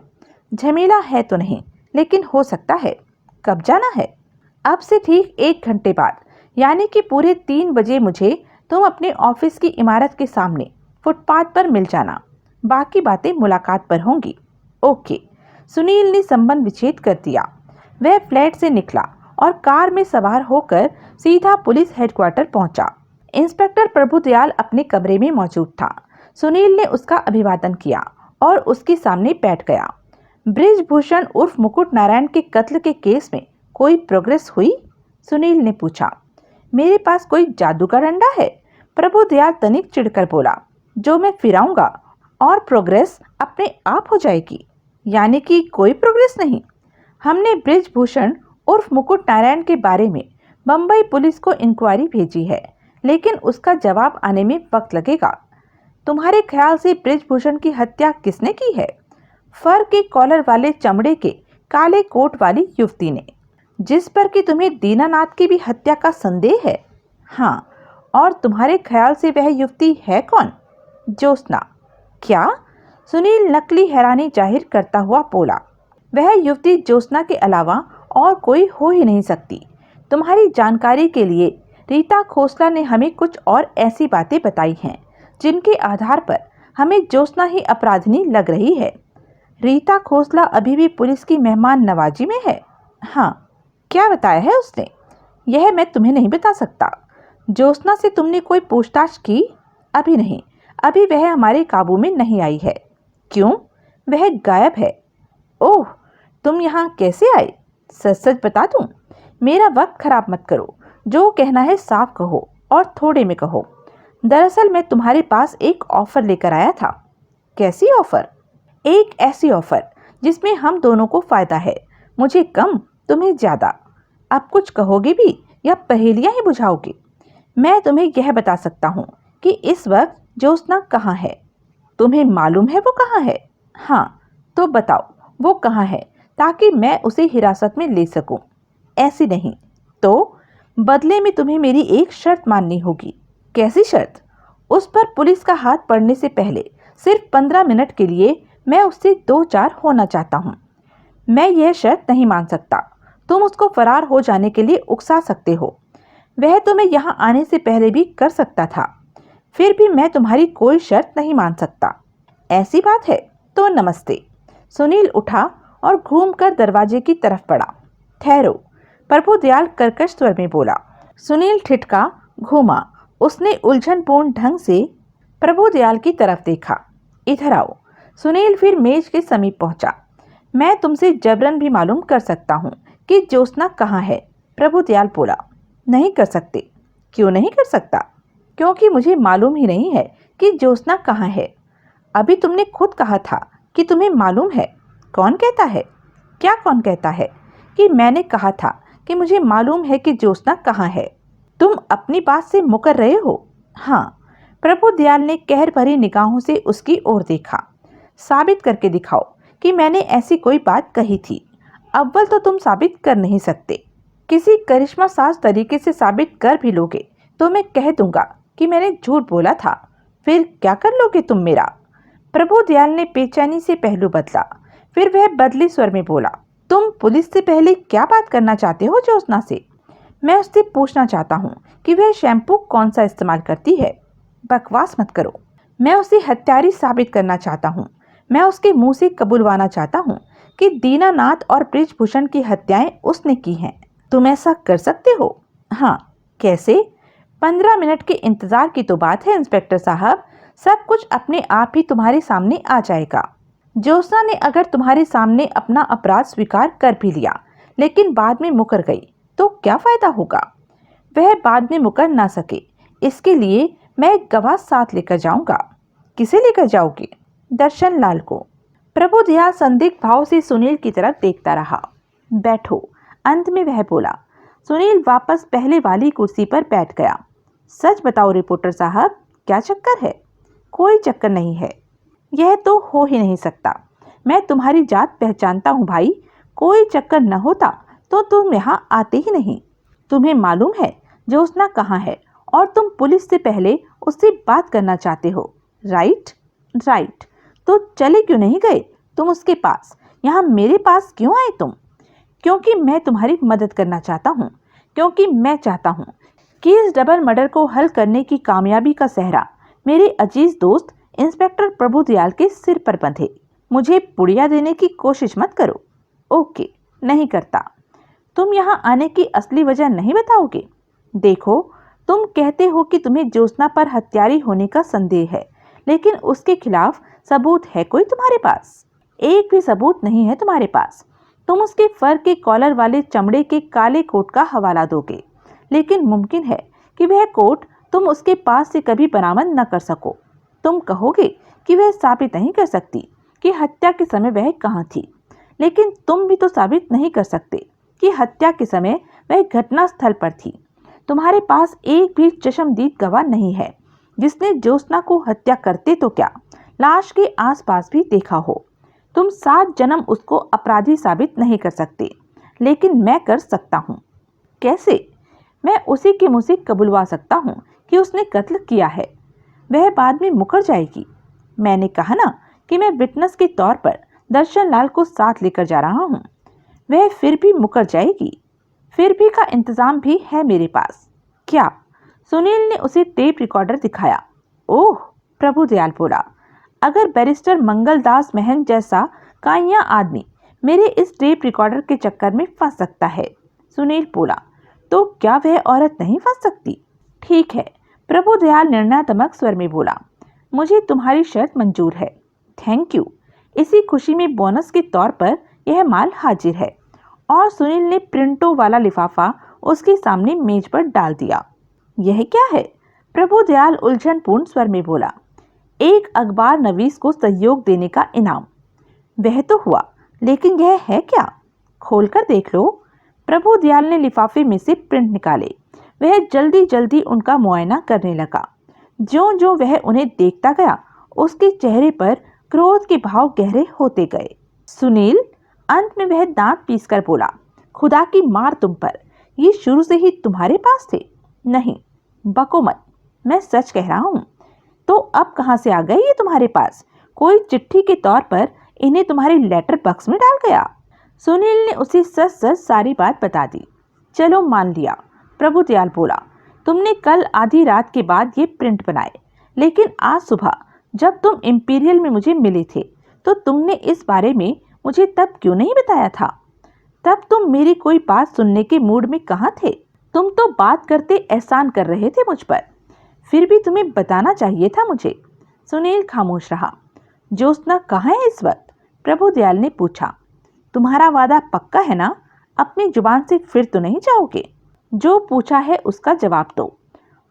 झमेला है तो नहीं, लेकिन हो सकता है। कब जाना है? अब से ठीक 1 घंटे बाद, यानी कि पूरे 3 बजे मुझे तुम अपने ऑफिस की इमारत के सामने फुटपाथ पर मिल जाना। बाकी बातें मुलाकात पर होंगी। ओके। सुनील ने संबंध विच्छेद कर दिया। वह फ्लैट से निकला और कार में सवार होकर सीधा पुलिस हेडक्वार्टर पहुंचा। इंस्पेक्टर प्रभुदयाल अपने कमरे में मौजूद था। सुनील ने उसका अभिवादन किया और उसके सामने बैठ गया। बृजभूषण उर्फ मुकुट नारायण के कत्ल के केस में कोई प्रोग्रेस हुई? सुनील ने पूछा। मेरे पास कोई जादू का डंडा है? प्रभुदयाल तनिक चिढ़कर बोला। जो मैं फिराऊंगा और प्रोग्रेस अपने आप हो जाएगी। यानी कि कोई प्रोग्रेस नहीं? हमने बृजभूषण उर्फ मुकुट नारायण के बारे में बंबई पुलिस को इंक्वायरी भेजी है, लेकिन उसका जवाब आने में वक्त लगेगा। तुम्हारे ख्याल से बृजभूषण की हत्या किसने की है? फर के कॉलर वाले चमड़े के काले कोट वाली युवती ने, जिस पर कि तुम्हें दीनानाथ की भी हत्या का संदेह है। हाँ, और तुम्हारे ख्याल से वह युवती है कौन? ज्योत्सना। क्या? सुनील नकली हैरानी जाहिर करता हुआ बोला। वह युवती ज्योत्सना के अलावा और कोई हो ही नहीं सकती। तुम्हारी जानकारी के लिए रीता खोसला ने हमें कुछ और ऐसी बातें बताई हैं जिनके आधार पर हमें ज्योत्सना ही अपराधिनी लग रही है। रीता खोसला अभी भी पुलिस की मेहमान नवाजी में है? हाँ। क्या बताया है उसने? यह मैं तुम्हें नहीं बता सकता। ज्योत्सना से तुमने कोई पूछताछ की? अभी नहीं, अभी वह हमारे काबू में नहीं आई है। क्यों? वह गायब है। ओह, तुम यहाँ कैसे आए? सच सच बता दूं? मेरा वक्त खराब मत करो। जो कहना है साफ कहो और थोड़े में कहो। दरअसल मैं तुम्हारे पास एक ऑफर लेकर आया था। कैसी ऑफर? एक ऐसी ऑफर जिसमें हम दोनों को फायदा है। मुझे कम, तुम्हें ज्यादा। अब कुछ कहोगे भी या पहेलियां ही बुझाओगे? मैं तुम्हें यह बता सकता हूँ कि इस वक्त ज्योत्सना कहाँ है। तुम्हें मालूम है वो कहाँ है? हाँ, तो बताओ वो कहाँ है ताकि मैं उसे हिरासत में ले सकूं। ऐसी नहीं तो बदले में तुम्हें मेरी एक शर्त माननी होगी। कैसी शर्त? उस पर पुलिस का हाथ पड़ने से पहले सिर्फ 15 मिनट के लिए मैं उससे 2-4 होना चाहता हूँ। मैं यह शर्त नहीं मान सकता। तुम उसको फरार हो जाने के लिए उकसा सकते हो। वह तुम्हें यहाँ आने से पहले भी कर सकता था। फिर भी मैं तुम्हारी कोई शर्त नहीं मान सकता। ऐसी बात है तो नमस्ते। सुनील उठा और घूमकर दरवाजे की तरफ बढ़ा। ठहरो, प्रभुदयाल कर्कश स्वर में बोला। सुनील ठिठका घूमा। उसने उलझनपूर्ण ढंग से प्रभुदयाल की तरफ देखा। इधर आओ। सुनील फिर मेज के समीप पहुंचा। मैं तुमसे जबरन भी मालूम कर सकता हूँ कि ज्योत्सना कहाँ है, प्रभुदयाल बोला। नहीं कर सकते। क्यों नहीं कर सकता? क्योंकि मुझे मालूम ही नहीं है कि ज्योत्सना कहाँ है। अभी तुमने खुद कहा था कि तुम्हें मालूम है। कौन कहता है? क्या कौन कहता है? कि मैंने कहा था कि मुझे मालूम है कि ज्योत्सना कहाँ है। तुम अपनी बात से मुकर रहे हो? हाँ। प्रभुदयाल ने कहर भरी निगाहों से उसकी ओर देखा। साबित करके दिखाओ कि मैंने ऐसी कोई बात कही थी। अव्वल तो तुम साबित कर नहीं सकते। किसी करिश्मा साज तरीके से साबित कर भी लोगे तो मैं कह दूंगा कि मैंने झूठ बोला था। फिर क्या कर लोगे तुम मेरा? प्रभुदयाल ने बेचैनी से पहलू बदला। फिर वह बदले स्वर में बोला, तुम पुलिस से पहले क्या बात करना चाहते हो ज्योत्सना से? मैं उससे पूछना चाहता हूँ कि वह शैम्पू कौन सा इस्तेमाल करती है। बकवास मत करो। मैं उसे हत्यारी साबित करना चाहता हूँ। मैं उसके मुंह से कबूलवाना चाहता हूँ कि दीनानाथ और बृजभूषण की हत्याएं उसने की हैं। तुम ऐसा कर सकते हो? हाँ, कैसे? 15 मिनट के इंतजार की तो बात है इंस्पेक्टर साहब। सब कुछ अपने आप ही तुम्हारे सामने आ जाएगा। ज्योत्सना ने अगर तुम्हारे सामने अपना अपराध स्वीकार कर भी लिया लेकिन बाद में मुकर गई तो क्या फायदा होगा? वह बाद में मुकर ना सके, इसके लिए मैं एक गवाह साथ लेकर जाऊंगा। किसे लेकर जाओगे? दर्शन लाल को। प्रभुदयाल संदिग्ध भाव से सुनील की तरफ देखता रहा। बैठो, अंत में वह बोला। सुनील वापस पहले वाली कुर्सी पर बैठ गया। सच बताओ रिपोर्टर साहब, क्या चक्कर है? कोई चक्कर नहीं है। यह तो हो ही नहीं सकता। मैं तुम्हारी जात पहचानता हूँ भाई। कोई चक्कर न होता तो तुम यहाँ आते ही नहीं। तुम्हें मालूम है ज्योत्सना कहाँ है और तुम पुलिस से पहले उससे बात करना चाहते हो, राइट? राइट। तो चले क्यों नहीं गए तुम उसके पास? यहाँ मेरे पास क्यों आए तुम? क्योंकि मैं तुम्हारी मदद करना चाहता हूँ। क्योंकि मैं चाहता हूँ कि इस डबल मर्डर को हल करने की कामयाबी का सेहरा मेरे अजीज दोस्त इंस्पेक्टर प्रभुदयाल के सिर पर बंधे। मुझे पुड़िया देने की कोशिश मत करो। ओके, नहीं करता। तुम यहाँ आने की असली वजह नहीं बताओगे? देखो, तुम कहते हो कि तुम्हें ज्योत्सना पर हत्यारी होने का संदेह है, लेकिन उसके खिलाफ सबूत है कोई तुम्हारे पास? एक भी सबूत नहीं है तुम्हारे पास। तुम उसके फर के कॉलर वाले चमड़े के काले कोट का हवाला दोगे, लेकिन मुमकिन है कि वह कोट तुम उसके पास से कभी बरामद न कर सको। तुम कहोगे कि वह साबित नहीं कर सकती कि हत्या के समय वह कहाँ थी, लेकिन तुम भी तो साबित नहीं कर सकते कि हत्या के समय वह घटना स्थल पर थी। तुम्हारे पास एक भी चश्मदीद गवाह नहीं है जिसने ज्योत्सना को हत्या करते तो क्या लाश के आसपास भी देखा हो। तुम 7 जन्म उसको अपराधी साबित नहीं कर सकते, लेकिन मैं कर सकता हूँ। कैसे? मैं उसी के मुंह से कबुलवा सकता हूँ कि उसने कत्ल किया है। वह बाद में मुकर जाएगी। मैंने कहा ना कि मैं विटनेस के तौर पर दर्शन लाल को साथ लेकर जा रहा हूँ। वह फिर भी मुकर जाएगी। फिर भी का इंतजाम भी है मेरे पास। क्या? सुनील ने उसे टेप रिकॉर्डर दिखाया। ओह, प्रभुदयाल बोला, अगर बैरिस्टर मंगलदास महन जैसा काइया आदमी मेरे इस टेप रिकॉर्डर के चक्कर में फंस सकता है, सुनील बोला, तो क्या वह औरत नहीं फंस सकती? ठीक है, प्रभुदयाल निर्णयात्मक स्वर में बोला, मुझे तुम्हारी शर्त मंजूर है। Thank you. इसी खुशी में बोनस के तौर पर यह माल हाजिर है। और सुनील ने प्रिंटों वाला लिफाफा उसके सामने मेज पर डाल दिया। यह क्या है? प्रभुदयाल उलझनपूर्ण स्वर में बोला, एक अखबार नवीस को सहयोग देने का इनाम। वह तो हुआ, लेकिन यह है क्या? खोलकर देख लो। प्रभुदयाल ने लिफाफे में से प्रिंट निकाले। वह जल्दी जल्दी उनका मुआयना करने लगा। ज्यों ज्यों वह उन्हें देखता गया, उसके चेहरे पर क्रोध के भाव गहरे होते गए। सुनील, अंत में वह दांत पीसकर बोला, खुदा की मार तुम पर, ये शुरू से ही तुम्हारे पास थे? नहीं, बको मत, मैं सच कह रहा हूँ। तो अब कहाँ से आ गए ये तुम्हारे पास? कोई चिट्ठी के तौर पर इन्हें तुम्हारे लेटर बॉक्स में डाल गया? सुनील ने उसे सच सच सारी बात बता दी। चलो मान लिया, प्रभुदयाल बोला, तुमने कल आधी रात के बाद ये प्रिंट बनाए, लेकिन आज सुबह जब तुम इंपीरियल में मुझे मिले थे तो तुमने इस बारे में मुझे तब क्यों नहीं बताया था? तब तुम मेरी कोई बात सुनने के मूड में कहाँ थे? तुम तो बात करते एहसान कर रहे थे मुझ पर। फिर भी तुम्हें बताना चाहिए था मुझे। सुनील खामोश रहा। ज्योत्सना कहाँ है इस वक्त? प्रभुदयाल ने पूछा। तुम्हारा वादा पक्का है ना? अपनी जुबान से फिर तो नहीं जाओगे? जो पूछा है उसका जवाब दो।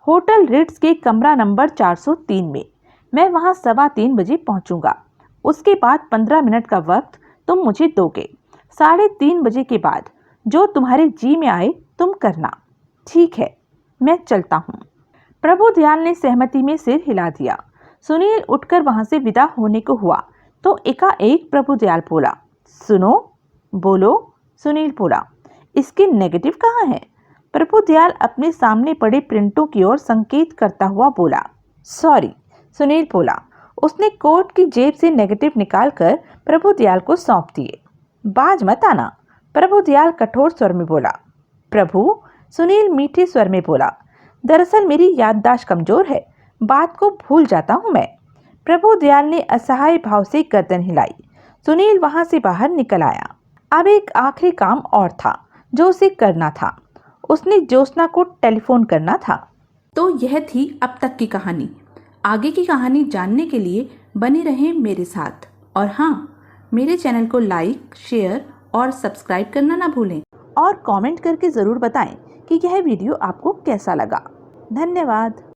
होटल रिट्स के कमरा नंबर 403 में। मैं वहां 3:15 बजे पहुंचूंगा। उसके बाद 15 मिनट का वक्त तुम मुझे दोगे। 3:30 बजे के बाद जो तुम्हारे जी में आए तुम करना। ठीक है, मैं चलता हूँ। प्रभुदयाल ने सहमति में सिर हिला दिया। सुनील उठकर वहां से विदा होने को हुआ तो एकाएक प्रभुदयाल बोला, सुनो। बोलो, सुनील बोला। इसके नेगेटिव कहाँ है? प्रभुदयाल अपने सामने पड़े प्रिंटों की ओर संकेत करता हुआ बोला। सॉरी, सुनील बोला। उसने कोट की जेब से नेगेटिव निकालकर प्रभुदयाल को सौंप दिए। बाज मत आना, प्रभुदयाल कठोर स्वर में बोला। प्रभु, सुनील मीठे स्वर में बोला। दरअसल मेरी याददाश्त कमजोर है, बात को भूल जाता हूँ मैं। प्रभुदयाल ने असहाय भाव से गर्दन हिलाई। सुनील वहां से बाहर निकल आया। अब एक आखिरी काम और था जो उसे करना था। उसने ज्योत्सना को टेलीफोन करना था। तो यह थी अब तक की कहानी। आगे की कहानी जानने के लिए बने रहें मेरे साथ। और हाँ, मेरे चैनल को लाइक, शेयर और सब्सक्राइब करना ना भूलें। और कमेंट करके ज़रूर बताएं कि यह वीडियो आपको कैसा लगा। धन्यवाद।